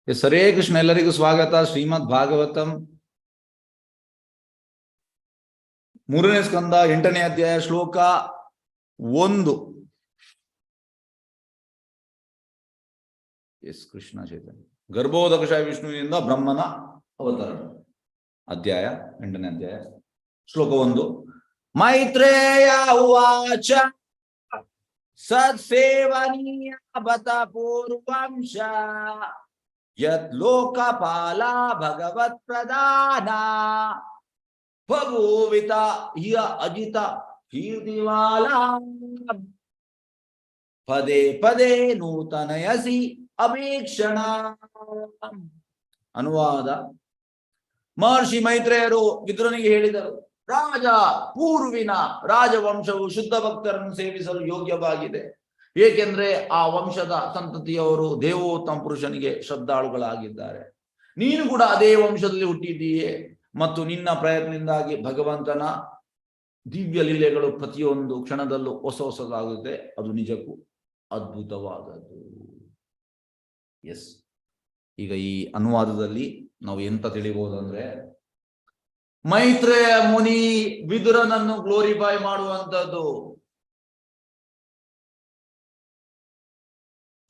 ಹರೇ ಕೃಷ್ಣ. ಎಲ್ಲರಿಗೂ ಸ್ವಾಗತ. ಶ್ರೀಮದ್ ಭಾಗವತಂ 3ನೇ ಸ್ಕಂದ 8ನೇ ಅಧ್ಯಾಯ ಶ್ಲೋಕ 1. ಎಸ್ ಕೃಷ್ಣ ಚೈತನ್ಯ ಗರ್ಭೋದಕಶ ವಿಷ್ಣುವಿನಿಂದ ಬ್ರಹ್ಮನ ಅವತರಣ. ಅಧ್ಯಾಯ 8ನೇ ಅಧ್ಯಾಯ ಶ್ಲೋಕ 1. ಮೈತ್ರೇಯ ಉವಾಚ ಸತ್ಸೇವನೀಯ ಬತ ಪೂರ್ವಂಶ ಯತ್ ಲೋಕಪಾಲ ಭಗವತ್ ಪ್ರಧಾನ ಭಗೂವಿತ ಹಿಯ ಅಜಿತ ಕೀರ್ತಿಮಾಲ ಪದೇ ಪದೇ ನೂತನಯಸಿ ಅಪೇಕ್ಷಣ. ಅನುವಾದ. ಮಹರ್ಷಿ ಮೈತ್ರೇಯರು ವಿದುರನಿಗೆ ಹೇಳಿದರು, ರಾಜ ಪೂರ್ವಿನ ರಾಜವಂಶವು ಶುದ್ಧ ಭಕ್ತರನ್ನು ಸೇವಿಸಲು ಯೋಗ್ಯವಾಗಿದೆ, ಏಕೆಂದ್ರೆ ಆ ವಂಶದ ಸಂತತಿಯವರು ದೇವೋತ್ತಮ ಪುರುಷನಿಗೆ ಶ್ರದ್ಧಾಳುಗಳಾಗಿದ್ದಾರೆ. ನೀನು ಕೂಡ ಅದೇ ವಂಶದಲ್ಲಿ ಹುಟ್ಟಿದ್ದೀಯೇ ಮತ್ತು ನಿನ್ನ ಪ್ರಯತ್ನದಿಂದಾಗಿ ಭಗವಂತನ ದಿವ್ಯ ಲೀಲೆಗಳು ಪ್ರತಿಯೊಂದು ಕ್ಷಣದಲ್ಲೂ ಹೊಸದಾಗುತ್ತೆ. ಅದು ನಿಜಕ್ಕೂ ಅದ್ಭುತವಾದದ್ದು. ಎಸ್, ಈಗ ಈ ಅನುವಾದದಲ್ಲಿ ನಾವು ಎಂತ ತಿಳಿಬಹುದಂದ್ರೆ, ಮೈತ್ರೇಯ ಮುನಿ ವಿದುರನನ್ನು ಗ್ಲೋರಿಫೈ ಮಾಡುವಂಥದ್ದು,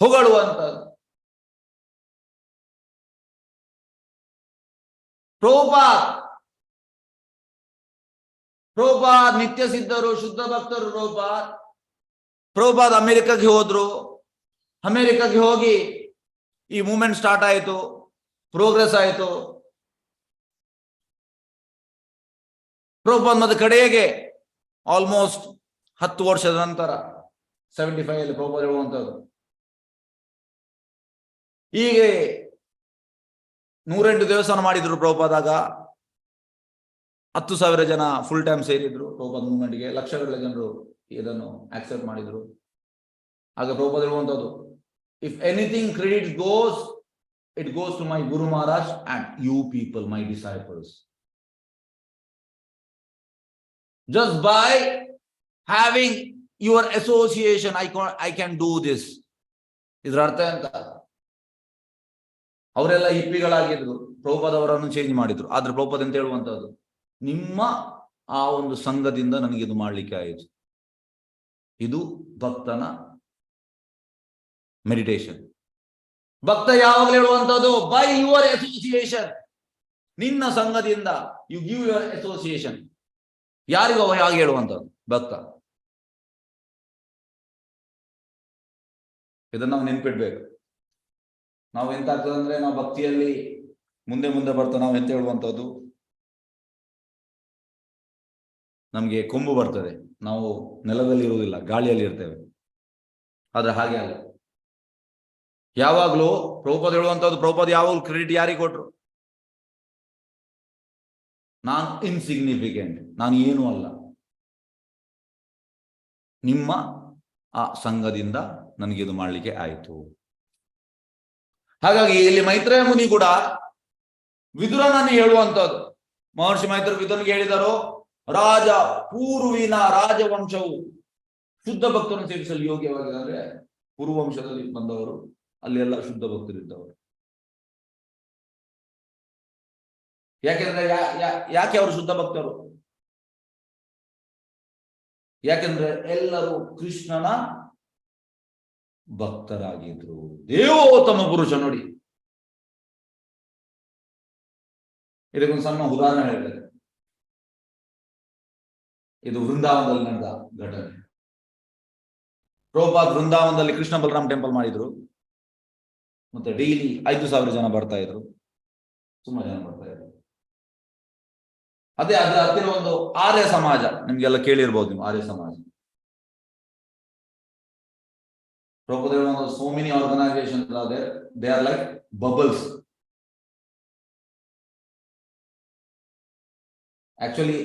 ಹೊಗಳುವಂಥದ್ದು. ಪ್ರಭುಪಾದ್ ನಿತ್ಯ ಸಿದ್ಧರು, ಶುದ್ಧ ಭಕ್ತರು. ಪ್ರಭುಪಾದ್ ಅಮೆರಿಕಕ್ಕೆ ಹೋದ್ರು. ಅಮೆರಿಕಕ್ಕೆ ಹೋಗಿ ಈ ಮೂವ್ಮೆಂಟ್ ಸ್ಟಾರ್ಟ್ ಆಯಿತು, ಪ್ರೋಗ್ರೆಸ್ ಆಯಿತು. ಪ್ರಭುಪಾದ್ ಮತ್ತೆ ಕಡೆಗೆ ಆಲ್ಮೋಸ್ಟ್ 10 ವರ್ಷದ ನಂತರ 75 ಪ್ರಭುಪಾದ್ ಹೇಳುವಂಥದ್ದು. ಹೀಗೆ 108 ದೇವಸ್ಥಾನ ಮಾಡಿದ್ರು ಪ್ರಭುಪಾದಾಗ. 10,000 ಜನ ಫುಲ್ ಟೈಮ್ ಸೇರಿದ್ರು ಪ್ರಭುಪಾದ್ ಮೂವ್ಮೆಂಟ್ಗೆ. ಲಕ್ಷಗಳ ಜನರು ಇದನ್ನು ಆಕ್ಸೆಪ್ಟ್ ಮಾಡಿದ್ರು. ಆಗ ಪ್ರಭುಪಾದ್ ಹೇಳುವಂಥದ್ದು, if anything credit goes, it goes to my guru Maharaj and you people, my disciples. Just by having your association, I can do this. ಇದರ ಅರ್ಥ ಎಂತ? ಅವರೆಲ್ಲ ಹಿಪ್ಪಿಗಳಾಗಿದ್ರು, ಪ್ರಭುಪಾದ್ ಅವರನ್ನು ಚೇಂಜ್ ಮಾಡಿದ್ರು. ಆದ್ರೆ ಪ್ರಭುಪಾದ್ ಅಂತ ಹೇಳುವಂತದ್ದು, ನಿಮ್ಮ ಆ ಒಂದು ಸಂಘದಿಂದ ನನಗೆ ಇದು ಮಾಡ್ಲಿಕ್ಕೆ ಆಯಿತು. ಇದು ಭಕ್ತನ ಮೆಡಿಟೇಷನ್. ಭಕ್ತ ಯಾವಾಗಲೂ ಹೇಳುವಂತದ್ದು, ಬೈ ಯುವರ್ ಅಸೋಸಿಯೇಷನ್. ನಿನ್ನ ಸಂಘದಿಂದ ಯು ಗಿವ್ ಯುವರ್ ಅಸೋಸಿಯೇಷನ್. ಯಾರಿಗೂ ಹಾಗೆ ಹೇಳುವಂಥದ್ದು ಭಕ್ತ. ಇದನ್ನ ನಾವು ನೆನ್ಪಿಡ್ಬೇಕು. ನಾವು ಎಂತ ಆಗ್ತದೆ ಅಂದ್ರೆ, ನಾವು ಭಕ್ತಿಯಲ್ಲಿ ಮುಂದೆ ಮುಂದೆ ಬರ್ತಾ ನಾವು ಎಂತ ಹೇಳುವಂಥದ್ದು, ನಮ್ಗೆ ಕೊಂಬು ಬರ್ತದೆ, ನಾವು ನೆಲದಲ್ಲಿ ಇರುವುದಿಲ್ಲ, ಗಾಳಿಯಲ್ಲಿ ಇರ್ತೇವೆ. ಆದ್ರೆ ಹಾಗೆ ಅಲ್ಲ. ಯಾವಾಗ್ಲೂ ಪ್ರಭುಪಾದ್ ಹೇಳುವಂಥದ್ದು, ಪ್ರಭುಪಾದ್ ಯಾವಾಗಲೂ ಕ್ರೆಡಿಟ್ ಯಾರಿಗೆ ಕೊಟ್ರು? ನಾನು ಇನ್ಸಿಗ್ನಿಫಿಕೆಂಟ್, ನಾನು ಏನೂ ಅಲ್ಲ, ನಿಮ್ಮ ಆ ಸಂಘದಿಂದ ನನಗಿದು ಮಾಡಲಿಕ್ಕೆ ಆಯಿತು. ಹಾಗಾಗಿ ಇಲ್ಲಿ ಮೈತ್ರೇಯ ಮುನಿ ಕೂಡ ವಿದುರನನ್ನು ಹೇಳುವಂಥದ್ದು. ಮಹರ್ಷಿ ಮೈತ್ರೇಯ ವಿದುರನಿಗೆ ಹೇಳಿದರು, ರಾಜ ಪೂರ್ವಿನ ರಾಜವಂಶವು ಶುದ್ಧ ಭಕ್ತರನ್ನು ಸೇರಿಸಲು ಯೋಗ್ಯವಾಗಿದೆ. ಅಂದ್ರೆ ಪೂರ್ವವಂಶದಲ್ಲಿ ಬಂದವರು, ಅಲ್ಲಿ ಎಲ್ಲ ಶುದ್ಧ ಭಕ್ತರಿದ್ದವರು. ಯಾಕೆಂದ್ರೆ ಯಾಕೆ ಅವರು ಶುದ್ಧ ಭಕ್ತರು? ಯಾಕೆಂದ್ರೆ ಎಲ್ಲರೂ ಕೃಷ್ಣನ ಭಕ್ತರಾಗಿದ್ರು. ದೇವೋತ್ತಮ ಪುರುಷ. ನೋಡಿ, ಇದಕ್ಕೊಂದು ಸಣ್ಣ ಉದಾಹರಣೆ ಹೇಳಿದೆ. ಇದು ವೃಂದಾವನದಲ್ಲಿ ನಡೆದ ಘಟನೆ. ಪ್ರಭುಪಾದ್ ವೃಂದಾವನದಲ್ಲಿ ಕೃಷ್ಣ ಬಲರಾಮ್ ಟೆಂಪಲ್ ಮಾಡಿದ್ರು. ಮತ್ತೆ ಡೈಲಿ 5,000 ಜನ ಬರ್ತಾ ಇದ್ರು, ತುಂಬಾ ಜನ ಬರ್ತಾ ಇದ್ರು. ಅದೇ ಅದ್ರ ಹತ್ತಿರ ಒಂದು ಆರ್ಯ ಸಮಾಜ, ನಿಮ್ಗೆಲ್ಲ ಕೇಳಿರ್ಬೋದು ನೀವು, Arya Samaj. Prabhupad so many organisation, they are like bubbles. Actually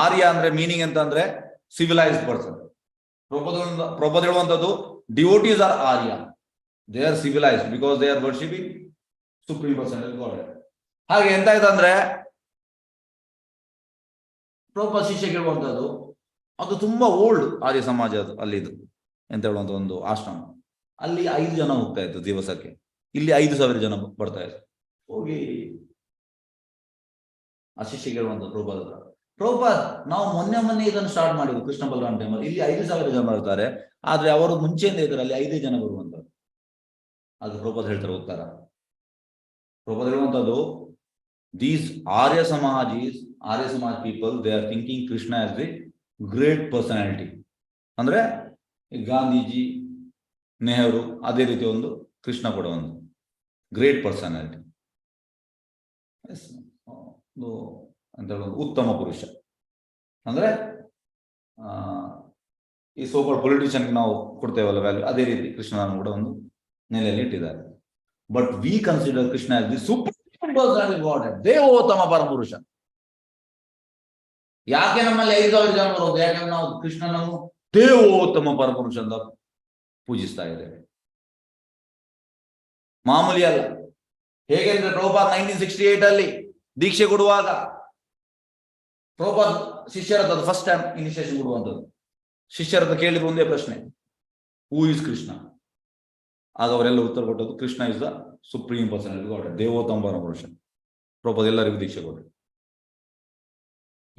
Arya ಅಂದ್ರೆ ಮೀನಿಂಗ್ ಅಂತ ಅಂದ್ರೆ ಸಿವಿಲೈಸ್ಡ್ ಪರ್ಸನ್. ಪ್ರಭುಪಾದ್ ಹೇಳುವಂತದ್ದು, devotees are Arya, they are civilised because they are worshipping supreme person God. ಹಾಗೆ ಎಂತ ಆಯ್ತಂದ್ರೆ, ಪ್ರಭುಪಾದ್ ಶಿಷ್ಯ ಕೇಳುವಂಥದ್ದು, ಅದು ತುಂಬಾ ಓಲ್ಡ್ ಆರ್ಯ ಸಮಾಜ. ಅದು ಅಲ್ಲಿದು ಎಂತ ಹೇಳುವಂತ ಒಂದು ಆಶ್ರಮ. ಅಲ್ಲಿ 5 ಜನ ಹೋಗ್ತಾ ಇತ್ತು ದಿವಸಕ್ಕೆ. ಇಲ್ಲಿ 5,000 ಜನ ಬರ್ತಾ ಇದ್ದಾರೆ. ಹೋಗಿ ಆ ಶಿಷ್ಯ ಕೇಳುವಂತ ಪ್ರಭುಪಾದ ಹತ್ರ, ಪ್ರಭುಪಾದ್, ನಾವು ಮೊನ್ನೆ ಇದನ್ನು ಸ್ಟಾರ್ಟ್ ಮಾಡಿದ್ವಿ ಕೃಷ್ಣ ಬಲರಾಮ್ ಟೈಮಲ್ಲಿ, ಇಲ್ಲಿ 5,000 ಜನ ಬರ್ತಾರೆ, ಆದ್ರೆ ಅವರು ಮುಂಚೆಯಿಂದ ಇದ್ದಾರೆ, ಅಲ್ಲಿ 5 ಜನ ಬರುವಂತ. ಅದು ಪ್ರಭುಪಾದ ಹೇಳ್ತಾರೆ ಉತ್ತರ. ಪ್ರಭುಪಾದ ಹೇಳುವಂತದ್ದು, these Arya Samaj people, they are thinking Krishna as the great personality. ಅಂದ್ರೆ ಗಾಂಧೀಜಿ, ನೆಹರು, ಅದೇ ರೀತಿ ಒಂದು ಕೃಷ್ಣ ಕೂಡ ಒಂದು ಗ್ರೇಟ್ ಪರ್ಸನಾಲಿಟಿ, ಅಂತ ಉತ್ತಮ ಪುರುಷ. ಅಂದ್ರೆ ಈ ಸೋಕಾಲ್ಡ್ ಪೊಲಿಟಿಷಿಯನ್ಗೆ ನಾವು ಕೊಡ್ತೇವಲ್ಲ ವ್ಯಾಲ್ಯೂ, ಅದೇ ರೀತಿ ಕೃಷ್ಣನನ್ನು ಕೂಡ ಒಂದು ನೆಲೆಯಲ್ಲಿ ಇಟ್ಟಿದ್ದಾರೆ. But we consider Krishna as the supreme personality god, ದೇವೋತ್ತಮ ಪರಮಪುರುಷ. ಯಾಕೆ ನಮ್ಮಲ್ಲಿ 5,000 ಜನ ಬರೋದು? ಯಾಕಂದ್ರೆ ನಾವು ಕೃಷ್ಣನನ್ನು ದೇವೋತ್ತಮ ಪರಮಪುರುಷ ಅಂತ ಪೂಜಿಸ್ತಾ ಇದ್ದೇವೆ, ಮಾಮೂಲಿ ಅಲ್ಲ. ಹೇಗೆಂದ್ರೆ ಪ್ರಭುಪಾದ್ 1968 ಅಲ್ಲಿ ದೀಕ್ಷೆ ಕೊಡುವಾಗ ಪ್ರಭುಪಾದ್ ಶಿಷ್ಯರ ಫಸ್ಟ್ ಟೈಮ್ ಇನಿಷಿಯೇಷನ್ ಕೊಡುವಂಥದ್ದು, ಶಿಷ್ಯರ ಕೇಳಿದ್ರು ಒಂದೇ ಪ್ರಶ್ನೆ, ಹೂ ಇಸ್ ಕೃಷ್ಣ? ಆಗ ಅವರೆಲ್ಲ ಉತ್ತರ ಕೊಟ್ಟದ್ದು, Krishna is the supreme personality god, ದೇವೋತ್ತಮ ಪರಮಪುರುಷ. ಪ್ರಭುಪಾದ್ ಎಲ್ಲರಿಗೂ ದೀಕ್ಷೆ ಕೊಟ್ಟರು.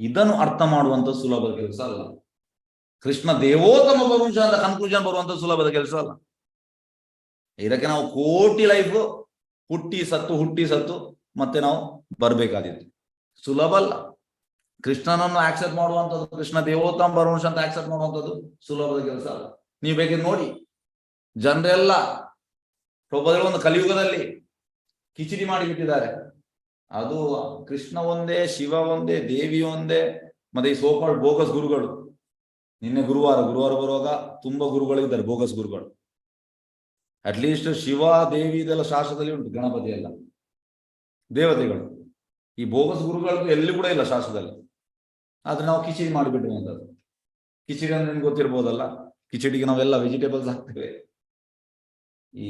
ಇದನ್ನು ಅರ್ಥ ಮಾಡುವಂತ ಸುಲಭದ ಕೆಲಸ ಅಲ್ಲ. ಕೃಷ್ಣ ದೇವೋತ್ತಮ ಪರಮಪುರುಷ ಅಂತ ಕನ್ಕ್ಲೂಷನ್ ಬರುವಂತ ಸುಲಭದ ಕೆಲಸ ಅಲ್ಲ. ಇದಕ್ಕೆ ನಾವು ಕೋಟಿ ಲೈಫ್ ಹುಟ್ಟಿ ಸತ್ತು ಮತ್ತೆ ನಾವು ಬರ್ಬೇಕಾದಿತ್ತು. ಸುಲಭ ಅಲ್ಲ. ಕೃಷ್ಣನನ್ನು ಆಕ್ಸೆಪ್ಟ್ ಮಾಡುವಂಥದ್ದು, ಕೃಷ್ಣ ದೇವೋತ್ತಮ ಪರಮಪುರುಷ ಅಂತ ಆಕ್ಸೆಪ್ಟ್ ಮಾಡುವಂಥದ್ದು ಸುಲಭದ ಕೆಲಸ ಅಲ್ಲ. ನೀವು ಬೇಕಿದ್ರೆ ನೋಡಿ, ಜನರೆಲ್ಲ ಪ್ರಭುಪಾದರ ಒಂದು ಕಲಿಯುಗದಲ್ಲಿ ಕಿಚಿಡಿ ಮಾಡಿಬಿಟ್ಟಿದ್ದಾರೆ. ಅದು ಕೃಷ್ಣ ಒಂದೇ, ಶಿವ ಒಂದೇ, ದೇವಿ ಒಂದೇ, ಮತ್ತೆ ಈ ಸೋಕಾಲ್ಡ್ ಬೋಗಸ್ ಗುರುಗಳು. ನಿನ್ನೆ ಗುರುವಾರ ಬರುವಾಗ ತುಂಬಾ ಗುರುಗಳು ಇದ್ದಾರೆ, ಬೋಗಸ್ ಗುರುಗಳು. ಅಟ್ಲೀಸ್ಟ್ ಶಿವ ದೇವಿ ಇದೆಲ್ಲ ಶಾಸ್ತ್ರದಲ್ಲಿ ಉಂಟು, ಗಣಪತಿ ಎಲ್ಲ ದೇವತೆಗಳು. ಈ ಬೋಗಸ್ ಗುರುಗಳು ಎಲ್ಲಿ ಕೂಡ ಇಲ್ಲ ಶಾಸ್ತ್ರದಲ್ಲಿ. ಆದ್ರೆ ನಾವು ಕಿಚಿಡಿ ಮಾಡಿಬಿಡುವಂಥದ್ದು. ಕಿಚಿಡಿ ಅಂದ್ರೆ ನಿಮ್ಗೆ ಗೊತ್ತಿರ್ಬೋದಲ್ಲ, ಕಿಚಡಿಗೆ ನಾವೆಲ್ಲ ವೆಜಿಟೇಬಲ್ಸ್ ಹಾಕ್ತೇವೆ, ಈ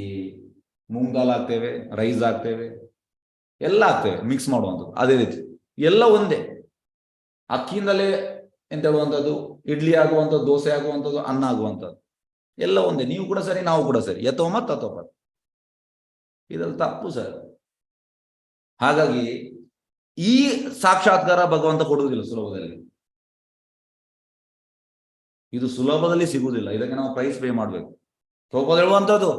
ಮೂಂಗ್ ದಾಲ್ ಹಾಕ್ತೇವೆ, ರೈಸ್ ಹಾಕ್ತೇವೆ, ಎಲ್ಲ ಹಾಕ್ತೇವೆ, ಮಿಕ್ಸ್ ಮಾಡುವಂಥದ್ದು. ಅದೇ ರೀತಿ ಎಲ್ಲ ಒಂದೇ. ಅಕ್ಕಿಯಿಂದಲೇ ಎಂತ ಹೇಳುವಂಥದ್ದು, ಇಡ್ಲಿ ಆಗುವಂಥದ್ದು, ದೋಸೆ ಆಗುವಂಥದ್ದು, ಅನ್ನ ಆಗುವಂಥದ್ದು ಎಲ್ಲ ಒಂದೇ. ನೀವು ಕೂಡ ಸರಿ, ನಾವು ಕೂಡ ಸರಿ, ಯಥೋಮ ತಥೋಪ. ಇದ್ರಲ್ಲಿ ತಪ್ಪು ಸರ್. ಹಾಗಾಗಿ ಈ ಸಾಕ್ಷಾತ್ಕಾರ ಭಗವಂತ ಕೊಡುವುದಿಲ್ಲ ಸುಲಭದಲ್ಲಿ. ಇದು ಸುಲಭದಲ್ಲಿ ಸಿಗುವುದಿಲ್ಲ, ಇದಕ್ಕೆ ನಾವು ಪ್ರೈಸ್ ಪೇ ಮಾಡಬೇಕು. ಪ್ರಭುಪಾದ ಹೇಳುವಂಥದ್ದು,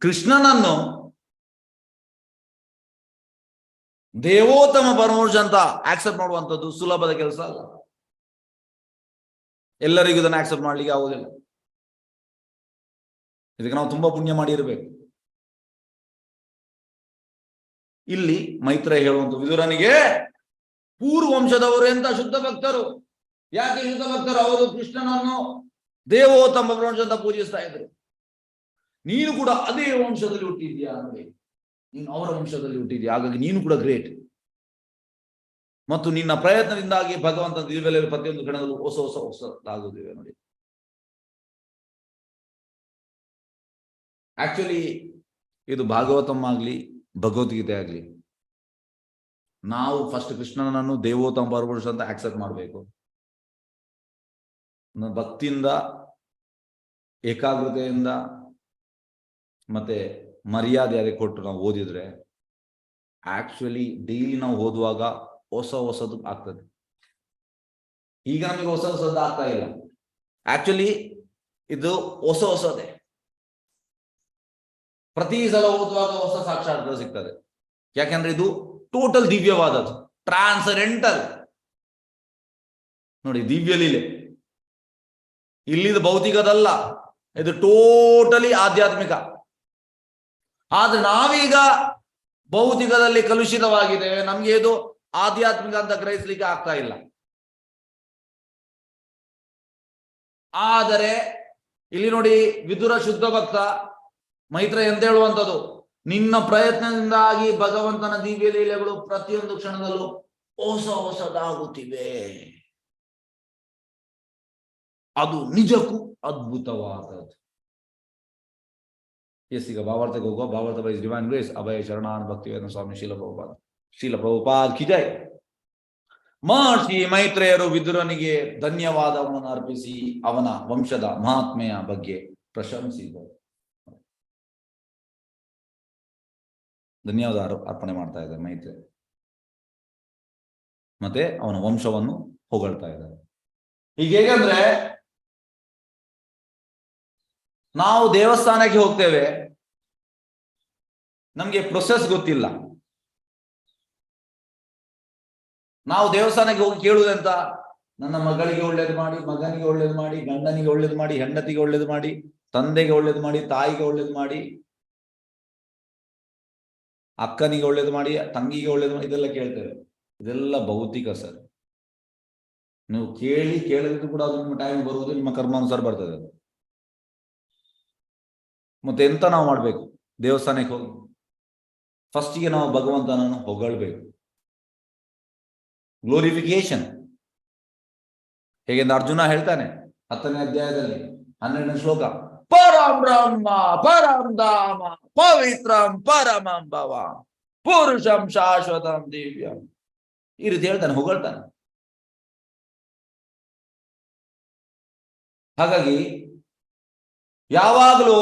ಕೃಷ್ಣನನ್ನು ದೇವೋತ್ತಮ ಪರಮಪುರುಷ ಅಂತ ಆಕ್ಸೆಪ್ಟ್ ಮಾಡುವಂಥದ್ದು ಸುಲಭದ ಕೆಲಸ ಅಲ್ಲ. ಎಲ್ಲರಿಗೂ ಇದನ್ನು ಆಕ್ಸೆಪ್ಟ್ ಮಾಡ್ಲಿಕ್ಕೆ ಆಗುವುದಿಲ್ಲ. ಇದಕ್ಕೆ ನಾವು ತುಂಬಾ ಪುಣ್ಯ ಮಾಡಿರಬೇಕು. ಇಲ್ಲಿ ಮೈತ್ರೇಯ ಹೇಳುವಂತ ವಿದುರನಿಗೆ ಪೂರ್ವಂಶದವರು ಎಂತ ಶುದ್ಧ ಭಕ್ತರು. ಯಾಕೆ ಶುದ್ಧ ಭಕ್ತರು? ಅವರು ಕೃಷ್ಣನನ್ನು ದೇವೋತ್ತಮ ಪರಮಪುರುಷ ಅಂತ ಪೂಜಿಸ್ತಾ ಇದ್ರು. ನೀನು ಕೂಡ ಅದೇ ವಂಶದಲ್ಲಿ ಹುಟ್ಟಿದ್ಯಾ ನೋಡಿ, ನೀನು ಅವರ ವಂಶದಲ್ಲಿ ಹುಟ್ಟಿದ್ಯಾ, ಹಾಗಾಗಿ ನೀನು ಕೂಡ ಗ್ರೇಟ್. ಮತ್ತು ನಿನ್ನ ಪ್ರಯತ್ನದಿಂದಾಗಿ ಭಗವಂತ ದಿವ್ಯದಲ್ಲಿ ಪ್ರತಿಯೊಂದು ಕ್ಷಣದಲ್ಲೂ ಹೊಸದಾಗುತ್ತಿವೆ ನೋಡಿ. ಆಕ್ಚುಲಿ ಇದು ಭಾಗವತಂ ಆಗ್ಲಿ ಭಗವದ್ಗೀತೆ ಆಗ್ಲಿ, ನಾವು ಫಸ್ಟ್ ಕೃಷ್ಣನನ್ನು ದೇವೋತ್ತಮ ಪರಮಪುರುಷ ಅಂತ ಆಕ್ಸೆಪ್ಟ್ ಮಾಡಬೇಕು. ಭಕ್ತಿಯಿಂದ, ಏಕಾಗ್ರತೆಯಿಂದ ಮತ್ತೆ ಮರ್ಯಾದೆ ಅದಕ್ಕೆ ಕೊಟ್ಟು ನಾವು ಓದಿದ್ರೆ ಆಕ್ಚುಲಿ ಡೈಲಿ ನಾವು ಓದುವಾಗ ಹೊಸದು ಆಗ್ತದೆ. ಈಗ ನಮಗೆ ಹೊಸದು ಆಗ್ತಾ ಇಲ್ಲ. ಆಕ್ಚುಲಿ ಇದು ಹೊಸದೇ. ಪ್ರತಿ ಸಲ ಓದುವಾಗ ಹೊಸ ಸಾಕ್ಷಾತ್ಕಾರ ಸಿಗ್ತದೆ. ಯಾಕೆಂದ್ರೆ ಇದು ಟೋಟಲ್ ದಿವ್ಯವಾದದ್ದು, ಟ್ರಾನ್ಸೆಂಡೆಂಟಲ್ ನೋಡಿ, ದಿವ್ಯ ಲೀಲೆ. ಇಲ್ಲಿದು ಭೌತಿಕದಲ್ಲ, ಇದು ಟೋಟಲಿ ಆಧ್ಯಾತ್ಮಿಕ. ಆದ್ರೆ ನಾವೀಗ ಭೌತಿಕದಲ್ಲಿ ಕಲುಷಿತವಾಗಿದ್ದೇವೆ, ನಮ್ಗೆ ಇದು ಆಧ್ಯಾತ್ಮಿಕ ಅಂತ ಗ್ರಹಿಸ್ಲಿಕ್ಕೆ ಆಗ್ತಾ ಇಲ್ಲ. ಆದರೆ ಇಲ್ಲಿ ನೋಡಿ, ವಿದುರ ಶುದ್ಧ ಭಕ್ತ, ಮೈತ್ರೇಯ ಎಂತ ಹೇಳುವಂಥದ್ದು, ನಿನ್ನ ಪ್ರಯತ್ನದಿಂದಾಗಿ ಭಗವಂತನ ದಿವ್ಯ ಲೀಲೆಗಳು ಪ್ರತಿಯೊಂದು ಕ್ಷಣದಲ್ಲೂ ಹೊಸದಾಗುತ್ತಿವೆ. ಅದು ನಿಜಕ್ಕೂ ಅದ್ಭುತವಾದದ್ದು. ಈಗ ಭಾವಾರ್ಥಕ್ಕೆ ಹೋಗುವ. ಭಾವಾರ್ಥ ಬೈ ಡಿವೈನ್ ಗ್ರೇಸ್ ಅಭಯ ಶರಣಾನ್ ಭಕ್ತಿವೇದಾಂತ ಸ್ವಾಮಿ ಶೀಲ ಪ್ರಭುಪಾದ್ ಕಿ ಜೈ. ಮಹರ್ಷಿ ಮೈತ್ರೇಯರು ವಿದುರನಿಗೆ ಧನ್ಯವಾದವನ್ನು ಅರ್ಪಿಸಿ ಅವನ ವಂಶದ ಮಹಾತ್ಮೆಯ ಬಗ್ಗೆ ಪ್ರಶಂಸಿದರು. ಧನ್ಯವಾದ ಅರ್ಪಣೆ ಮಾಡ್ತಾ ಇದ್ದಾರೆ ಮೈತ್ರಿ. ಮತ್ತೆ ಅವನ ವಂಶವನ್ನು ಹೊಗಳ್ತಾ ಇದ್ದಾರೆ. ಈಗ ಹೇಗಂದ್ರೆ ನಾವು ದೇವಸ್ಥಾನಕ್ಕೆ ಹೋಗ್ತೇವೆ, ನಮ್ಗೆ ಪ್ರೊಸೆಸ್ ಗೊತ್ತಿಲ್ಲ. ನಾವು ದೇವಸ್ಥಾನಕ್ಕೆ ಹೋಗಿ ಕೇಳುವುದಂತ, ನನ್ನ ಮಗಳಿಗೆ ಒಳ್ಳೇದು ಮಾಡಿ, ಮಗನಿಗೆ ಒಳ್ಳೇದು ಮಾಡಿ, ಗಂಡನಿಗೆ ಒಳ್ಳೇದು ಮಾಡಿ, ಹೆಂಡತಿಗೆ ಒಳ್ಳೇದು ಮಾಡಿ, ತಂದೆಗೆ ಒಳ್ಳೇದು ಮಾಡಿ, ತಾಯಿಗೆ ಒಳ್ಳೇದು ಮಾಡಿ, ಅಕ್ಕನಿಗೆ ಒಳ್ಳೇದು ಮಾಡಿ, ತಂಗಿಗೆ ಒಳ್ಳೇದು ಮಾಡಿ, ಇದೆಲ್ಲ ಕೇಳ್ತೇವೆ. ಇದೆಲ್ಲ ಭೌತಿಕ ಸರ್. ನೀವು ಕೇಳಿದ್ರು ಕೂಡ ಅದು ನಿಮ್ಮ ಟೈಮ್ ಬರುವುದು, ನಿಮ್ಮ ಕರ್ಮಾನುಸಾರ ಬರ್ತದೆ. ಮತ್ತೆ ಎಂತ ನಾವು ಮಾಡ್ಬೇಕು? ದೇವಸ್ಥಾನಕ್ಕೆ ಹೋಗಿ ಫಸ್ಟಿಗೆ ನಾವು ಭಗವಂತನನ್ನು ಹೊಗಳ್ಬೇಕು. ಗ್ಲೋರಿಫಿಕೇಶನ್. ಹೇಗೆಂದು ಅರ್ಜುನ ಹೇಳ್ತಾನೆ 10ನೇ ಅಧ್ಯಾಯದಲ್ಲಿ 12ನೇ ಶ್ಲೋಕ, ಪರಂ ಬ್ರಹ್ಮ ಪರಂ ಧಾಮ ಪವಿತ್ರಂ ಪರಮಂ ಭವ ಪುರುಷಂ ಶಾಶ್ವತಂ ದಿವ್ಯಂ. ಈ ರೀತಿ ಹೇಳ್ತಾನೆ, ಹೊಗಳ್ತಾನೆ. ಹಾಗಾಗಿ ಯಾವಾಗಲೂ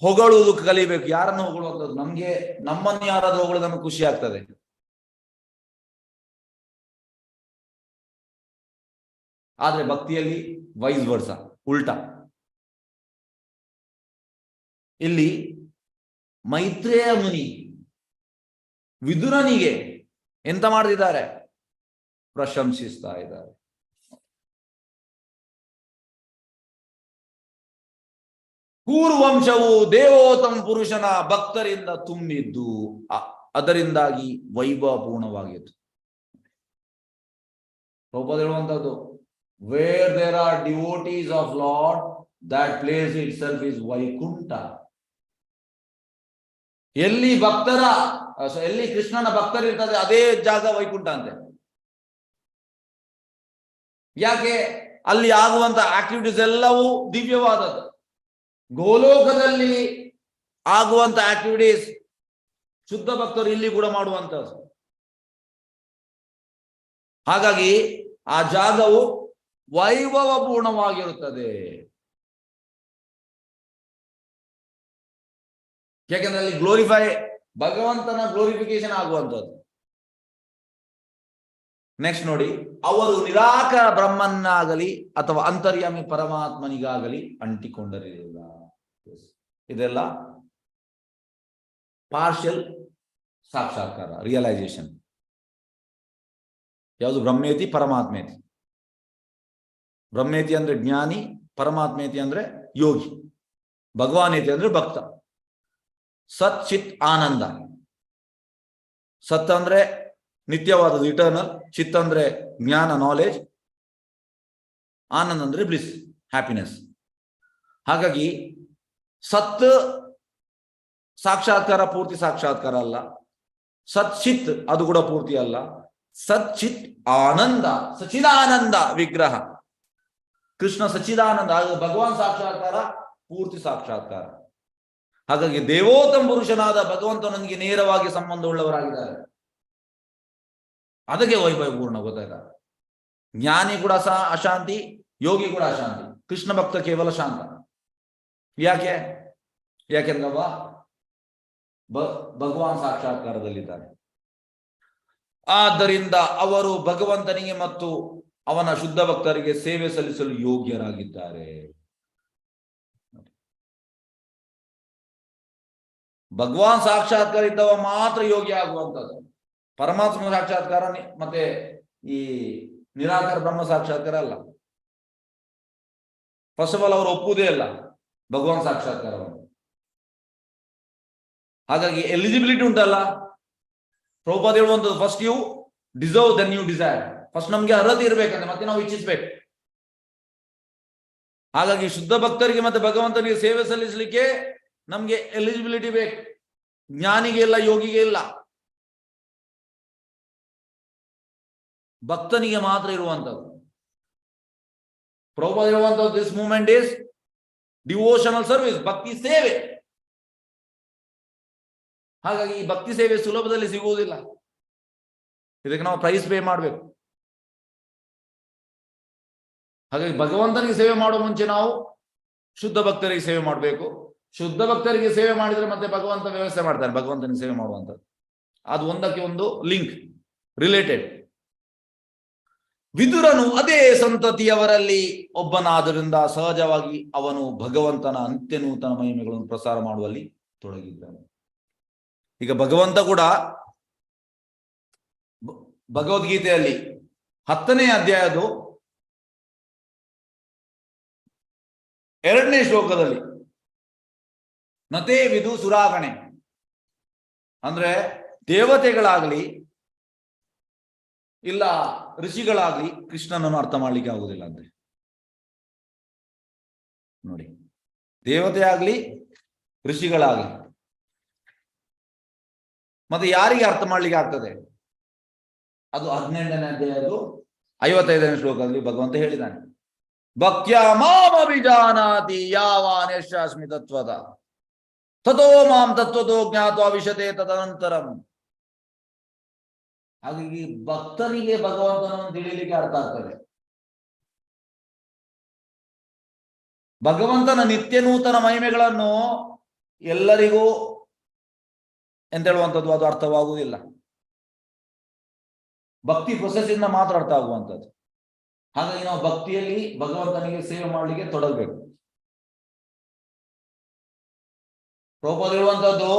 ಹೊಗಳುವುದು ಕಲಿಬೇಕು. ಯಾರನ್ನು ಹೊಗಳುವಂಥದ್ದು? ನಮ್ಮನ್ನು ಯಾರಾದ್ರೂ ಹೊಗಳು ನಮಗೆ ಖುಷಿ ಆಗ್ತದೆ. ಆದ್ರೆ ಭಕ್ತಿಯಲ್ಲಿ ವೈಸ್ ವರ್ಸ, ಉಲ್ಟಾ. ಇಲ್ಲಿ ಮೈತ್ರೇಯ ಮುನಿ ವಿದುರನಿಗೆ ಎಂತ ಮಾಡ್ತಿದ್ದಾರೆ? ಪ್ರಶಂಸಿಸ್ತಾ ಇದ್ದಾರೆ. ಪೂರ್ವಂಶವು ದೇವೋತ್ತಮ ಪುರುಷನ ಭಕ್ತರಿಂದ ತುಂಬಿದ್ದು, ಅದರಿಂದಾಗಿ ವೈಭವಪೂರ್ಣವಾಗಿತ್ತು. ಪ್ರಭುಪಾದ ಹೇಳುವಂತದ್ದು, where there are devotees of lord, that place itself is Vaikuntha. ಎಲ್ಲಿ ಕೃಷ್ಣನ ಭಕ್ತರಿರ್ತದೆ ಅದೇ ಜಾಗ ವೈಕುಂಠ ಅಂತೆ. ಯಾಕೆ? ಅಲ್ಲಿ ಆಗುವಂತ ಆಕ್ಟಿವಿಟೀಸ್ ಎಲ್ಲವೂ ದಿವ್ಯವಾದದ್ದು. ಗೋಲೋಕದಲ್ಲಿ ಆಗುವಂತ ಆಕ್ಟಿವಿಟೀಸ್ ಶುದ್ಧ ಭಕ್ತರು ಇಲ್ಲಿ ಕೂಡ ಮಾಡುವಂತದ್ದು. ಹಾಗಾಗಿ ಆ ಜಾಗವು ವೈಭವಪೂರ್ಣವಾಗಿರುತ್ತದೆ. ಯಾಕೆಂದ್ರೆ ಅಲ್ಲಿ ಭಗವಂತನ ಗ್ಲೋರಿಫಿಕೇಶನ್ ಆಗುವಂಥದ್ದು. ನೆಕ್ಸ್ಟ್ ನೋಡಿ, ಅವರು ನಿರಾಕಾರ ಬ್ರಹ್ಮನ್ನಾಗಲಿ ಅಥವಾ ಅಂತರ್ಯಾಮಿ ಪರಮಾತ್ಮನಿಗಾಗಲಿ ಅಂಟಿಕೊಂಡರಿಲ್ಲ. ಇದೆಲ್ಲ ಪಾರ್ಷಿಯಲ್ ಸಾಕ್ಷಾತ್ಕಾರ, ರಿಯಲೈಸೇಷನ್. ಯಾವುದು? ಬ್ರಹ್ಮೇತಿ ಪರಮಾತ್ಮೇತಿ. ಬ್ರಹ್ಮೇತಿ ಅಂದ್ರೆ ಜ್ಞಾನಿ, ಪರಮಾತ್ಮೇತಿ ಅಂದ್ರೆ ಯೋಗಿ, ಭಗವಾನೇತಿ ಅಂದ್ರೆ ಭಕ್ತ. ಸತ್ ಚಿತ್ ಆನಂದ. ಸತ್ ಅಂದ್ರೆ ನಿತ್ಯವಾದದ್ದು, ಇಟರ್ನಲ್. ಚಿತ್ ಅಂದ್ರೆ ಜ್ಞಾನ, ನಾಲೆಜ್. ಆನಂದ ಅಂದ್ರೆ ಬ್ಲಿಸ್, ಹ್ಯಾಪಿನೆಸ್. ಹಾಗಾಗಿ ಸತ್ ಸಾಕ್ಷಾತ್ಕಾರ ಪೂರ್ತಿ ಸಾಕ್ಷಾತ್ಕಾರ ಅಲ್ಲ, ಸತ್ ಚಿತ್ ಅದು ಕೂಡ ಪೂರ್ತಿ ಅಲ್ಲ. ಸತ್ ಚಿತ್ ಆನಂದ, ಸಚಿದಾನಂದ ವಿಗ್ರಹ ಕೃಷ್ಣ ಸಚಿದಾನಂದ, ಭಗವಾನ್ ಸಾಕ್ಷಾತ್ಕಾರ ಪೂರ್ತಿ ಸಾಕ್ಷಾತ್ಕಾರ. ಹಾಗಾಗಿ ದೇವೋತ್ತಮ ಪುರುಷನಾದ ಭಗವಂತನೊಂದಿಗೆ ನೇರವಾಗಿ ಸಂಬಂಧ ಉಳ್ಳವರಾಗಿದ್ದಾರೆ. ಅದಕ್ಕೆ ವೈಭವಪೂರ್ಣ. ಗೊತ್ತಾಯ್ತಾ? ಜ್ಞಾನಿ ಕೂಡ ಅಶಾಂತಿ, ಯೋಗಿ ಕೂಡ ಅಶಾಂತಿ, ಕೃಷ್ಣ ಭಕ್ತ ಕೇವಲ ಶಾಂತ. ಯಾಕೆಂದ್ರೆ ಭಗವಾನ್ ಸಾಕ್ಷಾತ್ಕಾರದಲ್ಲಿದ್ದಾರೆ. ಆದ್ದರಿಂದ ಅವರು ಭಗವಂತನಿಗೆ ಮತ್ತು ಅವನ ಶುದ್ಧ ಭಕ್ತರಿಗೆ ಸೇವೆ ಸಲ್ಲಿಸಲು ಯೋಗ್ಯರಾಗಿದ್ದಾರೆ. ಭಗವಾನ್ ಸಾಕ್ಷಾತ್ಕಾರ ಇದ್ದವ ಮಾತ್ರ ಯೋಗಿ ಆಗುವಂಥದ್ದು. ಪರಮಾತ್ಮ ಸಾಕ್ಷಾತ್ಕಾರ ಮತ್ತೆ ಈ ನಿರಾಕಾರ ಬ್ರಹ್ಮ ಸಾಕ್ಷಾತ್ಕಾರ ಅಲ್ಲ. ಫಸ್ಟ್ ಆಫ್ ಆಲ್ ಅವರು ಒಪ್ಪುವುದೇ ಅಲ್ಲ ಭಗವಾನ್ ಸಾಕ್ಷಾತ್ಕಾರವನ್ನು. ಹಾಗಾಗಿ ಎಲಿಜಿಬಿಲಿಟಿ ಉಂಟಲ್ಲ, ಪ್ರಭುಪಾದ ಹೇಳುವಂಥದ್ದು, first you deserve then you desire. First ನಮ್ಗೆ ಅರ್ಹತೆ ಇರ್ಬೇಕಂದ್ರೆ ಮತ್ತೆ ನಾವು ಇಚ್ಛಿಸ್ಬೇಕು. ಹಾಗಾಗಿ ಶುದ್ಧ ಭಕ್ತರಿಗೆ ಮತ್ತೆ ಭಗವಂತನಿಗೆ ಸೇವೆ ಸಲ್ಲಿಸಲಿಕ್ಕೆ ನಮ್ಗೆ ಎಲಿಜಿಬಿಲಿಟಿ ಬೇಕು. ಜ್ಞಾನಿಗೆ ಇಲ್ಲ, ಯೋಗಿಗೆ ಇಲ್ಲ, ಭಕ್ತನಿಗೆ ಮಾತ್ರ ಇರುವಂಥದ್ದು. ಪ್ರಭುಪಾದ ಹೇಳುವಂಥದ್ದು, this movement is devotional service, ಭಕ್ತಿ ಸೇವೆ. ಹಾಗಾಗಿ ಈ ಭಕ್ತಿ ಸೇವೆ ಸುಲಭದಲ್ಲಿ ಸಿಗುವುದಿಲ್ಲ. ಇದಕ್ಕೆ ನಾವು ಪ್ರೈಸ್ ಪೇ ಮಾಡಬೇಕು. ಹಾಗಾಗಿ ಭಗವಂತನಿಗೆ ಸೇವೆ ಮಾಡುವ ಮುಂಚೆ ನಾವು ಶುದ್ಧ ಭಕ್ತರಿಗೆ ಸೇವೆ ಮಾಡಬೇಕು. ಶುದ್ಧ ಭಕ್ತರಿಗೆ ಸೇವೆ ಮಾಡಿದ್ರೆ ಮತ್ತೆ ಭಗವಂತ ವ್ಯವಸ್ಥೆ ಮಾಡ್ತಾನೆ ಭಗವಂತನಿಗೆ ಸೇವೆ ಮಾಡುವಂಥದ್ದು. ಅದು ಒಂದಕ್ಕೆ ಒಂದು ಲಿಂಕ್, ರಿಲೇಟೆಡ್. ವಿದುರನು ಅದೇ ಸಂತತಿಯವರಲ್ಲಿ ಒಬ್ಬನಾದ್ದರಿಂದ ಸಹಜವಾಗಿ ಅವನು ಭಗವಂತನ ಅಂತ್ಯನೂತನ ಮಹಿಮೆಗಳನ್ನು ಪ್ರಸಾರ ಮಾಡುವಲ್ಲಿ ತೊಡಗಿದ್ದಾನೆ. ಈಗ ಭಗವಂತ ಕೂಡ ಭಗವದ್ಗೀತೆಯಲ್ಲಿ 10ನೇ ಅಧ್ಯಾಯದ 2ನೇ ಶ್ಲೋಕದಲ್ಲಿ ನತೇ ವಿದು ಸುರಾಗಣೆ ಅಂದ್ರೆ ದೇವತೆಗಳಾಗ್ಲಿ ಇಲ್ಲ ಋಷಿಗಳಾಗ್ಲಿ ಕೃಷ್ಣನನ್ನು ಅರ್ಥ ಮಾಡ್ಲಿಕ್ಕೆ ಆಗುದಿಲ್ಲ ಅಂದ್ರೆ ನೋಡಿ, ದೇವತೆ ಆಗ್ಲಿ ಋಷಿಗಳಾಗ್ಲಿ ಮತ್ತೆ ಯಾರಿಗೆ ಅರ್ಥ ಮಾಡ್ಲಿಕ್ಕೆ ಆಗ್ತದೆ? ಅದು 18ನೇ ಅಧ್ಯಾಯದ 55ನೇ ಶ್ಲೋಕದಲ್ಲಿ ಭಗವಂತ ಹೇಳಿದ್ದಾನೆ, ಭಕ್ತ್ಯ ಮಾಮಭಿಜಾನಾತಿ ಯಾವಾನ್ ಯಶಾಸ್ಮಿ ತತ್ವದ ತಥೋ ಮಾಂ ತತ್ವತೋ ಜ್ಞಾತ್ವಾ ವಿಶತೆ ತದನಂತರಂ. ಹಾಗಾಗಿ ಭಕ್ತನಿಗೆ ಭಗವಂತನನ್ನು ತಿಳಿಲಿಕ್ಕೆ ಅರ್ಥ ಆಗ್ತದೆ. ಭಗವಂತನ ನಿತ್ಯ ನೂತನ ಮಹಿಮೆಗಳನ್ನು ಎಲ್ಲರಿಗೂ ಎಂತ ಹೇಳುವಂಥದ್ದು ಅದು ಅರ್ಥವಾಗುವುದಿಲ್ಲ. ಭಕ್ತಿ ಪ್ರೊಸೆಸ್ ಇಂದ ಮಾತ್ರ ಅರ್ಥ ಆಗುವಂಥದ್ದು. ಹಾಗಾಗಿ ನಾವು ಭಕ್ತಿಯಲ್ಲಿ ಭಗವಂತನಿಗೆ ಸೇವೆ ಮಾಡಲಿಕ್ಕೆ ತೊಡಗಬೇಕು. ಪ್ರಭುಪಾದ ಹೇಳುವಂಥದ್ದು,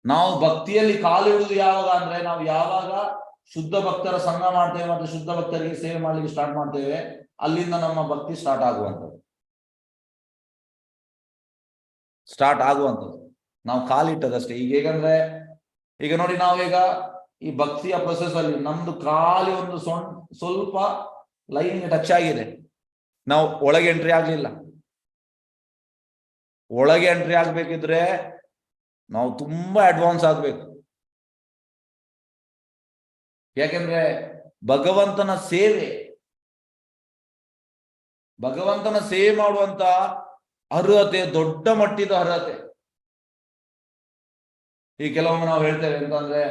ನಾವು ಭಕ್ತಿಯಲ್ಲಿ ಕಾಲಿಡುವುದು ಯಾವಾಗ ಅಂದ್ರೆ ನಾವು ಯಾವಾಗ ಶುದ್ಧ ಭಕ್ತರ ಸಂಘ ಮಾಡ್ತೇವೆ ಮತ್ತು ಶುದ್ಧ ಭಕ್ತರಿಗೆ ಸೇವೆ ಮಾಡ್ಲಿಕ್ಕೆ ಸ್ಟಾರ್ಟ್ ಮಾಡ್ತೇವೆ, ಅಲ್ಲಿಂದ ನಮ್ಮ ಭಕ್ತಿ ಸ್ಟಾರ್ಟ್ ಆಗುವಂಥದ್ದು. ನಾವು ಕಾಲಿಟ್ಟದಷ್ಟೇ. ಈಗ ಹೇಗಂದ್ರೆ ಈಗ ನೋಡಿ, ನಾವೀಗ ಈ ಭಕ್ತಿಯ ಪ್ರೊಸೆಸ್ ಅಲ್ಲಿ ನಮ್ದು ಖಾಲಿ ಒಂದು ಸ್ವಲ್ಪ ಲೈನ್ಗೆ ಟಚ್ ಆಗಿದೆ, ನಾವು ಒಳಗೆ ಎಂಟ್ರಿ ಆಗ್ಲಿಲ್ಲ. ಒಳಗೆ ಎಂಟ್ರಿ ಆಗ್ಬೇಕಿದ್ರೆ ನಾವು ತುಂಬಾ ಅಡ್ವಾನ್ಸ್ ಆಗ್ಬೇಕು. ಯಾಕೆಂದ್ರೆ ಭಗವಂತನ ಸೇವೆ ಮಾಡುವಂತ ಅರ್ಹತೆ ದೊಡ್ಡ ಮಟ್ಟಿದ ಅರ್ಹತೆ. ಈ ಕೆಲವೊಮ್ಮೆ ನಾವು ಹೇಳ್ತೇವೆ ಅಂತಂದ್ರೆ,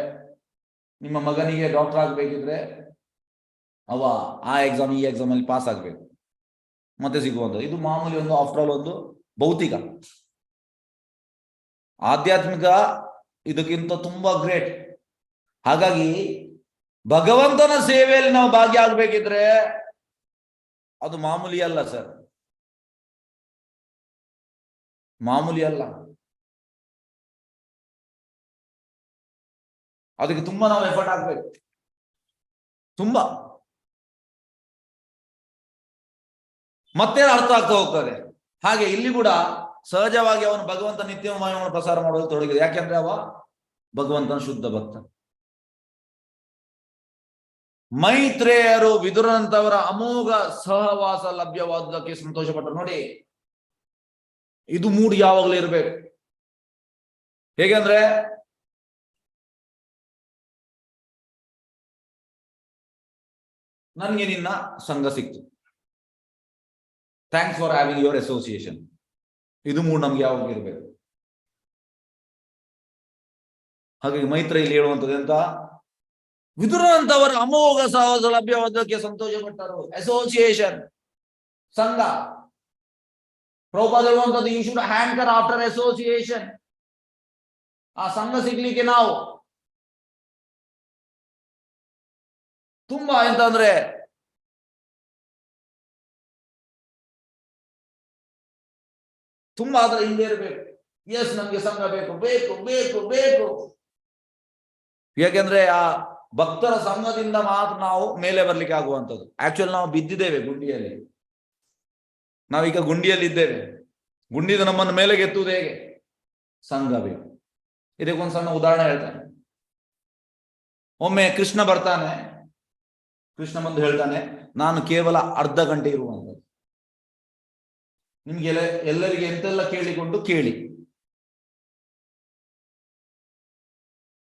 ನಿಮ್ಮ ಮಗನಿಗೆ ಡಾಕ್ಟರ್ ಆಗ್ಬೇಕಿದ್ರೆ ಅವ ಆ ಎಕ್ಸಾಮ್ ಈ ಎಕ್ಸಾಮ್ ಅಲ್ಲಿ ಪಾಸ್ ಆಗ್ಬೇಕು ಮತ್ತೆ ಸಿಗುವಂತ. ಇದು ಮಾಮೂಲಿ ಒಂದು ಆಫ್ಟರ್ ಆಲ್ ಒಂದು ಭೌತಿಕ. ಆಧ್ಯಾತ್ಮಿಕ ಇದಕ್ಕಿಂತ ತುಂಬಾ ಗ್ರೇಟ್. ಹಾಗಾಗಿ ಭಗವಂತನ ಸೇವೆಯಲ್ಲಿ ನಾವು ಭಾಗಿಯಾಗಬೇಕಿದ್ರೆ ಅದು ಮಾಮೂಲಿ ಅಲ್ಲ ಸರ್, ಮಾಮೂಲಿ ಅಲ್ಲ. ಅದಕ್ಕೆ ತುಂಬಾ ನಾವು ಎಫರ್ಟ್ ಹಾಕ್ಬೇಕು, ತುಂಬಾ. ಮತ್ತೆ ಅರ್ಥ ಆಗ್ತಾ ಹೋಗ್ತದೆ. ಹಾಗೆ ಇಲ್ಲಿ ಕೂಡ ಸಹಜವಾಗಿ ಅವನು ಭಗವಂತ ನಿತ್ಯ ಮಹಿಮೆಯನ್ನು ಪ್ರಸಾರ ಮಾಡೋದು ತೊಡಗಿದೆ. ಯಾಕೆಂದ್ರೆ ಅವ ಭಗವಂತನ ಶುದ್ಧ ಭಕ್ತ. ಮೈತ್ರೇಯರು ವಿದುರನಂತವರ ಅಮೋಘ ಸಹವಾಸ ಲಭ್ಯವಾದುದಕ್ಕೆ ಸಂತೋಷ ಪಟ್ಟರು. ನೋಡಿ, ಇದು ಮೂಡ್ ಯಾವಾಗಲೂ ಇರ್ಬೇಕು. ಹೇಗೆಂದ್ರೆ ನನ್ಗೆ ನಿನ್ನ ಸಂಘ ಸಿಕ್ತು, thanks for having your association. ಇದು ಮೂಡ್ ನಮ್ಗೆ ಯಾವಾಗ ಇರ್ಬೇಕು. ಹಾಗಾಗಿ ಮೈತ್ರಿಯಲ್ಲಿ ಹೇಳುವಂಥದ್ದು ಎಂತ, ವಿದುರನಂತವರ ಅಮೋಘ ಸಹವಾಸ ಲಭ್ಯವಾದಕ್ಕೆ ಸಂತೋಷ ಪಟ್ಟರು. ಅಸೋಸಿಯೇಷನ್, ಸಂಘ. ಪ್ರಭುಪಾದ ಹೇಳುವಂಥದ್ದು, you should hanker after association. ಆ ಸಂಘ ಸಿಗ್ಲಿಕ್ಕೆ ನಾವು ತುಂಬಾ ಎಂತಂದ್ರೆ ತುಂಬಾ ಅದರ ಹಿಂದೆ ಇರಬೇಕು. ಎಸ್, ನಮ್ಗೆ ಸಂಘ ಬೇಕು ಬೇಕು ಬೇಕು ಬೇಕು. ಯಾಕೆಂದ್ರೆ ಆ ಭಕ್ತರ ಸಂಘದಿಂದ ಮಾತ್ರ ನಾವು ಮೇಲೆ ಬರ್ಲಿಕ್ಕೆ ಆಗುವಂಥದ್ದು. ಆಕ್ಚುಲಿ ನಾವು ಬಿದ್ದಿದ್ದೇವೆ ಗುಂಡಿಯಲ್ಲಿ, ನಾವೀಗ ಗುಂಡಿಯಲ್ಲಿ ಇದ್ದೇವೆ. ಗುಂಡಿದ ನಮ್ಮನ್ನು ಮೇಲೆ ಎತ್ತುವುದು ಹೇಗೆ? ಸಂಘ ಬೇಕು. ಇದಕ್ಕೊಂದು ಸಣ್ಣ ಉದಾಹರಣೆ ಹೇಳ್ತಾನೆ. ಒಮ್ಮೆ ಕೃಷ್ಣ ಬರ್ತಾನೆ. ಕೃಷ್ಣ ಬಂದು ಹೇಳ್ತಾನೆ, ನಾನು ಕೇವಲ ಅರ್ಧ ಗಂಟೆ ಇರುವಂಥದ್ದು. ನಿಮ್ಗೆ ಎಲ್ಲರಿಗೆ ಎಂತೆಲ್ಲ ಕೇಳಿಕೊಂಡು ಕೇಳಿ,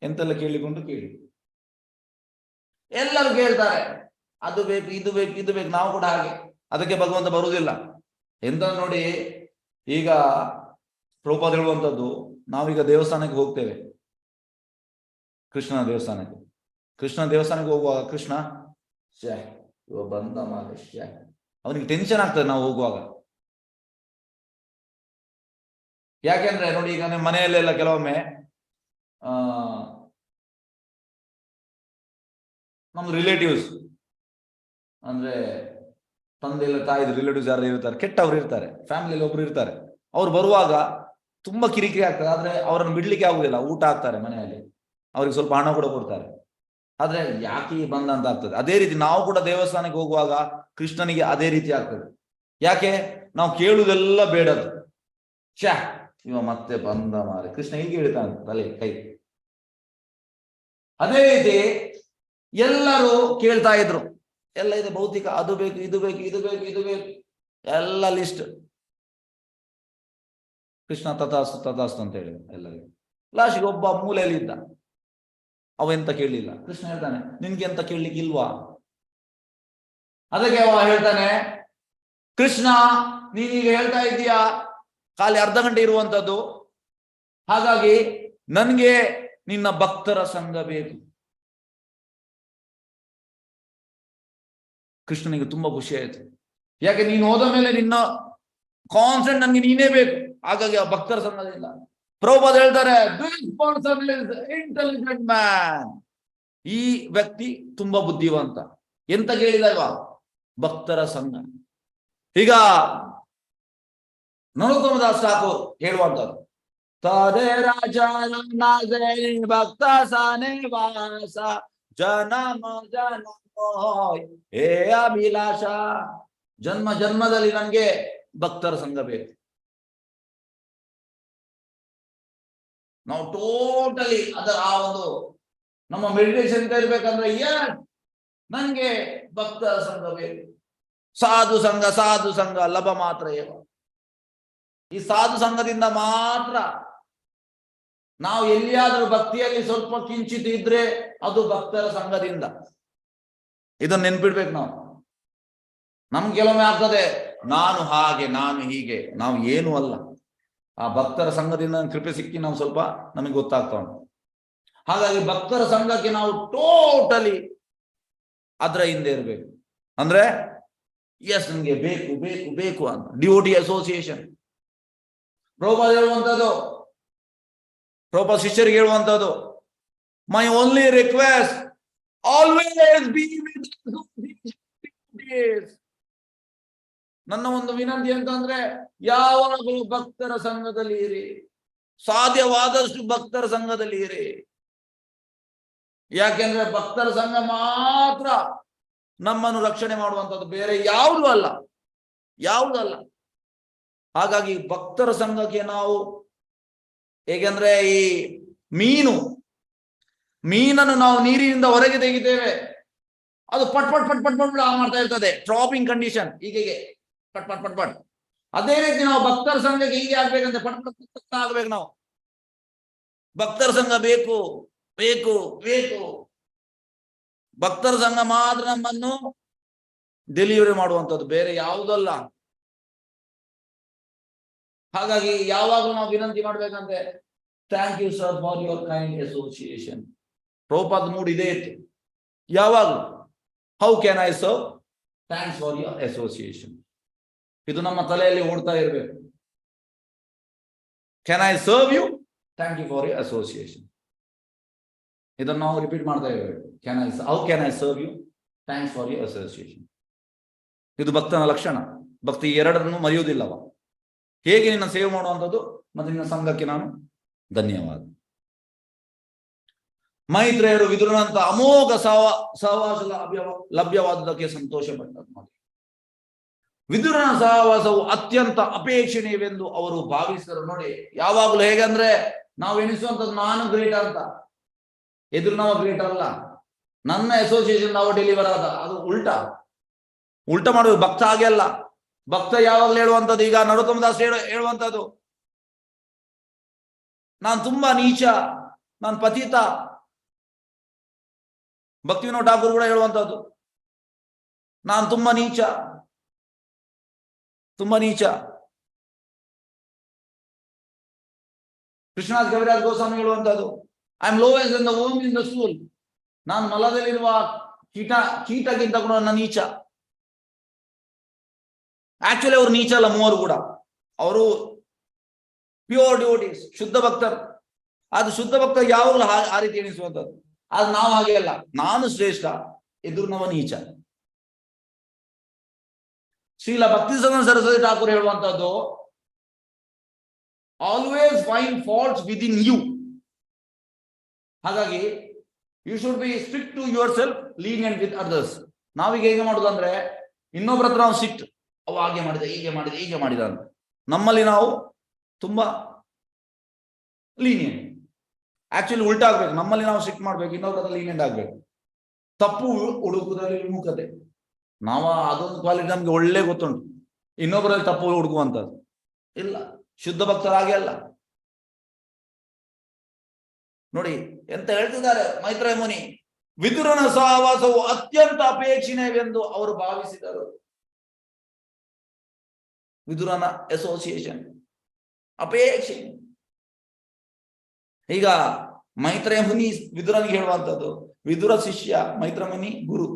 ಎಂತೆಲ್ಲ ಕೇಳಿಕೊಂಡು ಕೇಳಿ. ಎಲ್ಲರೂ ಕೇಳ್ತಾರೆ, ಅದು ಬೇಕು ಇದು ಬೇಕು ಇದು ಬೇಕು. ನಾವು ಕೂಡ ಹಾಗೆ. ಅದಕ್ಕೆ ಭಗವಂತ ಬರುವುದಿಲ್ಲ ಎಂತ ನೋಡಿ. ಈಗ ಪ್ರಭುಪಾದ ಹೇಳುವಂಥದ್ದು, ನಾವೀಗ ದೇವಸ್ಥಾನಕ್ಕೆ ಹೋಗ್ತೇವೆ, ಕೃಷ್ಣನ ದೇವಸ್ಥಾನಕ್ಕೆ ಹೋಗುವಾಗ ಕೃಷ್ಣ ಇವ ಬಂದ ಮನುಷ್ಯ ಅವನಿಗೆ ಟೆನ್ಷನ್ ಆಗ್ತದೆ ನಾವು ಹೋಗುವಾಗ. ಯಾಕೆಂದ್ರೆ ನೋಡಿ, ಈಗ ನಿಮ್ಮ ಮನೆಯಲ್ಲೆಲ್ಲ ಕೆಲವೊಮ್ಮೆ ನಮ್ಮ ರಿಲೇಟಿವ್ಸ್ ಅಂದ್ರೆ ತಂದೆ ಇಲ್ಲ ತಾಯಿದ ರಿಲೇಟಿವ್ಸ್ ಯಾರು ಇರ್ತಾರೆ, ಕೆಟ್ಟವ್ರು ಇರ್ತಾರೆ, ಫ್ಯಾಮಿಲಿಯಲ್ಲಿ ಒಬ್ರು ಇರ್ತಾರೆ, ಅವ್ರು ಬರುವಾಗ ತುಂಬಾ ಕಿರಿಕಿರಿ ಆಗ್ತದೆ. ಆದ್ರೆ ಅವರನ್ನು ಬಿಡ್ಲಿಕ್ಕೆ ಆಗುದಿಲ್ಲ, ಊಟ ಹಾಕ್ತಾರೆ ಮನೆಯಲ್ಲಿ, ಅವ್ರಿಗೆ ಸ್ವಲ್ಪ ಹಣ ಕೂಡ ಕೊಡ್ತಾರೆ, ಆದ್ರೆ ಯಾಕೆ ಬಂದ ಅಂತ ಆಗ್ತದೆ. ಅದೇ ರೀತಿ ನಾವು ಕೂಡ ದೇವಸ್ಥಾನಕ್ಕೆ ಹೋಗುವಾಗ ಕೃಷ್ಣನಿಗೆ ಅದೇ ರೀತಿ ಆಗ್ತದೆ. ಯಾಕೆ? ನಾವು ಕೇಳುವುದೆಲ್ಲ ಬೇಡದು. ಶ್ಯಾ, ಇವ ಮತ್ತೆ ಬಂದ ಮಾರೆ, ಕೃಷ್ಣ ಹೀಗೆ ಹೇಳ್ತಾನೆ ತಲೆ ಕೈ. ಅದೇ ರೀತಿ ಎಲ್ಲರೂ ಕೇಳ್ತಾ ಇದ್ರು, ಎಲ್ಲ ಇದೆ ಭೌತಿಕ, ಅದು ಬೇಕು, ಇದು ಬೇಕು, ಇದು ಬೇಕು, ಇದು ಬೇಕು, ಎಲ್ಲ ಲಿಸ್ಟ್. ಕೃಷ್ಣ ತಥಾಸ್ತು ತಥಾಸ್ತು ಅಂತ ಹೇಳಿದ ಎಲ್ಲರಿಗೂ. ಲಾಸ್ಟ್ಗೆ ಒಬ್ಬ ಮೂಲೆಯಲ್ಲಿ ಇದ್ದ, ಅವೆಂತ ಕೇಳಲಿಲ್ಲ. ಕೃಷ್ಣ ಹೇಳ್ತಾನೆ, ನಿನ್ಗೆ ಎಂತ ಕೇಳಲಿಕ್ಕೆ ಇಲ್ವಾ? ಅದಕ್ಕೆ ಅವ ಹೇಳ್ತಾನೆ, ಕೃಷ್ಣ ನೀನೀಗ ಹೇಳ್ತಾ ಇದ್ದೀಯಾ ಖಾಲಿ ಅರ್ಧ ಗಂಟೆ ಇರುವಂತದ್ದು, ಹಾಗಾಗಿ ನನ್ಗೆ ನಿನ್ನ ಭಕ್ತರ ಸಂಘ ಬೇಕು. ಕೃಷ್ಣನಿಗೆ ತುಂಬಾ ಖುಷಿ ಆಯ್ತು. ಯಾಕೆ? ನೀನು ಹೋದ ಮೇಲೆ ನಿನ್ನ ಕಾನ್ಸೆಂಟ್ ನನ್ಗೆ ನೀನೇ ಬೇಕು, ಹಾಗಾಗಿ ಆ ಭಕ್ತರ ಸಂಘದಿಂದ. ಪ್ರಭುಪಾದ ಹೇಳ್ತಾರೆ, ಇಂಟೆಲಿಜೆಂಟ್ ಮ್ಯಾನ್, ಈ ವ್ಯಕ್ತಿ ತುಂಬಾ ಬುದ್ಧಿವಂತ. ಎಂತ ಕೇಳಿದಾಗ ಭಕ್ತರ ಸಂಘ. ಈಗ ನರೋತ್ತಮದಾಸ್ ಠಾಕೂರ್ ಹೇಳುವಂತದ್ದು, ತದೇ ರಾಜ ಭಕ್ತ ಸಾನೆ ವಾಸ ಜನಮ ಜನಮೋಯ್ ಹೇ ಅಭಿಲಾಷ. ಜನ್ಮ ಜನ್ಮದಲ್ಲಿ ನನಗೆ ಭಕ್ತರ ಸಂಘ ಬೇಕು. ನಾವು ಟೋಟಲಿ ಅದರ ಆ ಒಂದು ನಮ್ಮ ಮೆಡಿಟೇಷನ್ ಇರ್ಬೇಕಂದ್ರೆ ನನ್ಗೆ ಭಕ್ತರ ಸಂಘ ಬೇಕು. ಸಾಧು ಸಂಘ, ಸಾಧು ಸಂಘ ಲಭ ಮಾತ್ರ ಏವ. ಈ ಸಾಧು ಸಂಘದಿಂದ ಮಾತ್ರ ನಾವು ಎಲ್ಲಿಯಾದ್ರೂ ಭಕ್ತಿಯಲ್ಲಿ ಸ್ವಲ್ಪ ಕಿಂಚಿತ್ ಇದ್ರೆ ಅದು ಭಕ್ತರ ಸಂಘದಿಂದ. ಇದನ್ನ ನೆನ್ಪಿಡ್ಬೇಕು ನಾವು. ನಮ್ಗೆ ಕೆಲವೊಮ್ಮೆ ಆಗ್ತದೆ, ನಾನು ಹಾಗೆ, ನಾನು ಹೀಗೆ, ನಾವು ಏನೂ ಅಲ್ಲ. ಆ ಭಕ್ತರ ಸಂಘದಿಂದ ಕೃಪೆ ಸಿಕ್ಕಿ ನಾವು ಸ್ವಲ್ಪ ನಮಗೆ ಗೊತ್ತಾಗ್ತಾ ಉಂಟು. ಹಾಗಾಗಿ ಭಕ್ತರ ಸಂಘಕ್ಕೆ ನಾವು ಟೋಟಲಿ ಅದರ ಹಿಂದೆ ಇರಬೇಕು. ಅಂದ್ರೆ ನನ್ಗೆ ಬೇಕು ಬೇಕು ಬೇಕು ಅಂತ. ಡಿವೋಟಿ ಅಸೋಸಿಯೇಷನ್ ಪ್ರಭುಪಾದ ಹೇಳುವಂಥದ್ದು, ಪ್ರಭುಪಾದ ಶಿಷ್ಯರಿಗೆ ಹೇಳುವಂಥದ್ದು, my only request always be with. ನನ್ನ ಒಂದು ವಿನಂತಿ ಅಂತಂದ್ರೆ ಯಾವಾಗಲೂ ಭಕ್ತರ ಸಂಘದಲ್ಲಿ ಇರಿ, ಸಾಧ್ಯವಾದಷ್ಟು ಭಕ್ತರ ಸಂಘದಲ್ಲಿ ಇರಿ. ಯಾಕೆಂದ್ರೆ ಭಕ್ತರ ಸಂಘ ಮಾತ್ರ ನಮ್ಮನ್ನು ರಕ್ಷಣೆ ಮಾಡುವಂಥದ್ದು, ಬೇರೆ ಯಾವುದೂ ಅಲ್ಲ, ಯಾವುದಲ್ಲ. ಹಾಗಾಗಿ ಭಕ್ತರ ಸಂಘಕ್ಕೆ ನಾವು, ಹೇಗೆಂದ್ರೆ ಈ ಮೀನನ್ನು ನಾವು ನೀರಿನಿಂದ ಹೊರಗೆ ತೆಗಿತೇವೆ, ಅದು ಪಟ್ ಪಟ್ ಪಟ್ ಪಟ್ ಪಟ್ ಮಾಡ್ತಾ ಇರ್ತದೆ, ಟ್ರಾಪಿಂಗ್ ಕಂಡೀಷನ್ ಹೀಗೆ ಪಟ್ ಪಟ್ ಪಟ್ ಪಟ್. ಅದೇ ರೀತಿ ನಾವು ಭಕ್ತರ ಸಂಘಕ್ಕೆ ಹೀಗೆ ಆಗ್ಬೇಕಂದ್ರೆ ಪಟ್ ಪಟ್ ಪಟ್ ಆಗ್ಬೇಕು. ನಾವು ಭಕ್ತರ ಸಂಘ ಬೇಕು ಬೇಕು ಬೇಕು. ಭಕ್ತರ ಸಂಘ ಮಾತ್ರ ನಮ್ಮನ್ನು ಡೆಲಿವರಿ ಮಾಡುವಂಥದ್ದು, ಬೇರೆ ಯಾವುದಲ್ಲ. ಹಾಗಾಗಿ ಯಾವಾಗಲೂ ನಾವು ವಿನಂತಿ ಮಾಡ್ಬೇಕಂದ್ರೆ, thank you sir for your kind association. Prabhupada mood ಇದೇ ಇತ್ತು ಯಾವಾಗಲೂ. How can I serve? Thanks for your association. ಇದು ನಮ್ಮ ತಲೆಯಲ್ಲಿ ಓಡ್ತಾ ಇರಬೇಕು. Can I serve you? Thank you for your association. ಇದನ್ನು ನಾವು ರಿಪೀಟ್ ಮಾಡ್ತಾ ಇರಬೇಕು. How can I serve you? Thanks for your association. ಇದು ಭಕ್ತನ ಲಕ್ಷಣ. ಭಕ್ತಿ ಎರಡರನ್ನು ಮರೆಯುವುದಿಲ್ಲವ. ಹೇಗೆ ನಿನ್ನ ಸೇವೆ ಮಾಡುವಂಥದ್ದು ಮತ್ತು ನಿನ್ನ ಸಂಘಕ್ಕೆ ನಾನು ಧನ್ಯವಾದ. ಮೈತ್ರೇಯರು ವಿದುರನಂತ ಅಮೋಘ ಸಹವಾಸ ಲಭ್ಯವಾದುದಕ್ಕೆ ಸಂತೋಷ ಪಟ್ಟರು. ವಿದುರನ ಸಹವಾಸವು ಅತ್ಯಂತ ಅಪೇಕ್ಷಣೀಯವೆಂದು ಅವರು ಭಾವಿಸಿದರು. ನೋಡಿ, ಯಾವಾಗಲೂ ಹೇಗಂದ್ರೆ ನಾವು ಎಣಿಸುವಂಥದ್ದು ನಾನು ಗ್ರೇಟ್ ಅಂತ, ಎದುರಿನವ ಗ್ರೇಟ್ ಅಲ್ಲ. ನನ್ನ ಅಸೋಸಿಯೇಷನ್ ನಾವು ಡೆಲಿವರ್ ಆದ, ಅದು ಉಲ್ಟಾ ಮಾಡುವುದು. ಭಕ್ತ ಹಾಗೆ ಅಲ್ಲ. ಭಕ್ತ ಯಾವಾಗಲೂ ಹೇಳುವಂಥದ್ದು, ಈಗ ನರೋತ್ತಮದಾಸ್ ಹೇಳುವಂಥದ್ದು, ನಾನು ತುಂಬಾ ನೀಚ, ನಾನು ಪತಿತ. ಭಕ್ತಿವಿನೋದ ಠಾಕೂರ್ ಕೂಡ ಹೇಳುವಂಥದ್ದು, ನಾನು ತುಂಬಾ ನೀಚ, ತುಂಬಾ ನೀಚ. ಕೃಷ್ಣದಾಸ್ ಕವಿರಾಜ್ ಗೋಸ್ವಾಮಿ ಹೇಳುವಂಥದ್ದು, I am lowest in the worm in the stool. ನಾನು ಮಲದಲ್ಲಿರುವ ಕೀಟಕ್ಕಿಂತ ಕೂಡ ನನ್ನ ನೀಚ. ಆಕ್ಚುಲಿ ಅವರು ನೀಚ ಅಲ್ಲ, ಮೂವರು ಕೂಡ ಅವರು ಪ್ಯೂರ್ ಡಿವೋಟೀಸ್, ಶುದ್ಧ ಭಕ್ತರು. ಅದು ಶುದ್ಧ ಭಕ್ತ ಯಾವಾಗಲೂ ಆ ರೀತಿ ಎಣಿಸುವಂಥದ್ದು. ಆದ್ರೆ ನಾವು ಹಾಗೆ ಅಲ್ಲ, ನಾನು ಶ್ರೇಷ್ಠ, ಎದುರಿನವ ನೀಚ. ಶ್ರೀಲ ಭಕ್ತಿಸಿದಂತ ಸರಸ್ವತಿ ಠಾಕೂರ್ ಹೇಳುವಂತದ್ದು, always find faults with in you. ಹಾಗಾಗಿ you should be strict to yourself, lenient with others. ನಾವೀಗ ಹೇಗೆ ಮಾಡುದು ಅಂದ್ರೆ, ಇನ್ನೊಬ್ಬರ ಹತ್ರ ನಾವು ಸ್ಟ್ರಿಕ್ಟ್, ಅವ ಹಾಗೆ ಮಾಡಿದ, ಹೀಗೆ ಮಾಡಿದ ಅಂತ. ನಮ್ಮಲ್ಲಿ ನಾವು ತುಂಬಾ ಲೀನಿಯಂಟ್. ಆಕ್ಚುಲಿ ಉಲ್ಟಾ ಆಗ್ಬೇಕು, ನಮ್ಮಲ್ಲಿ ನಾವು ಸ್ಟ್ರಿಕ್ಟ್ ಮಾಡ್ಬೇಕು, ಇನ್ನೊಬ್ಬರ ಹತ್ರ ಲೀನಿಯಂಟ್ ಆಗ್ಬೇಕು. ತಪ್ಪು ಹುಡುಕುವುದರಲ್ಲಿ ವಿಮುಖತೆ, ನಾವು ಅದೊಂದು ಕ್ವಾಲಿಟಿ ನಮ್ಗೆ ಒಳ್ಳೆ ಗೊತ್ತುಂಟು, ಇನ್ನೊಬ್ಬರಲ್ಲಿ ತಪ್ಪು ಹುಡುಕುವಂಥದ್ದು ಇಲ್ಲ. ಶುದ್ಧ ಭಕ್ತರಾಗಿ ಅಲ್ಲ. ನೋಡಿ ಎಂತ ಹೇಳ್ತಿದ್ದಾರೆ ಮೈತ್ರೇಯ ಮುನಿ, ವಿದುರನ ಸಹವಾಸವು ಅತ್ಯಂತ ಅಪೇಕ್ಷಣೀಯವೆಂದು ಅವರು ಭಾವಿಸಿದರು. ವಿದುರನ ಅಸೋಸಿಯೇಷನ್ ಅಪೇಕ್ಷೆ. ಈಗ ಮೈತ್ರೇಯ ಮುನಿ ವಿದುರನಿಗೆ ಹೇಳುವಂಥದ್ದು, ವಿದುರ ಶಿಷ್ಯ, ಮೈತ್ರೇಯ ಮುನಿ ಗುರು.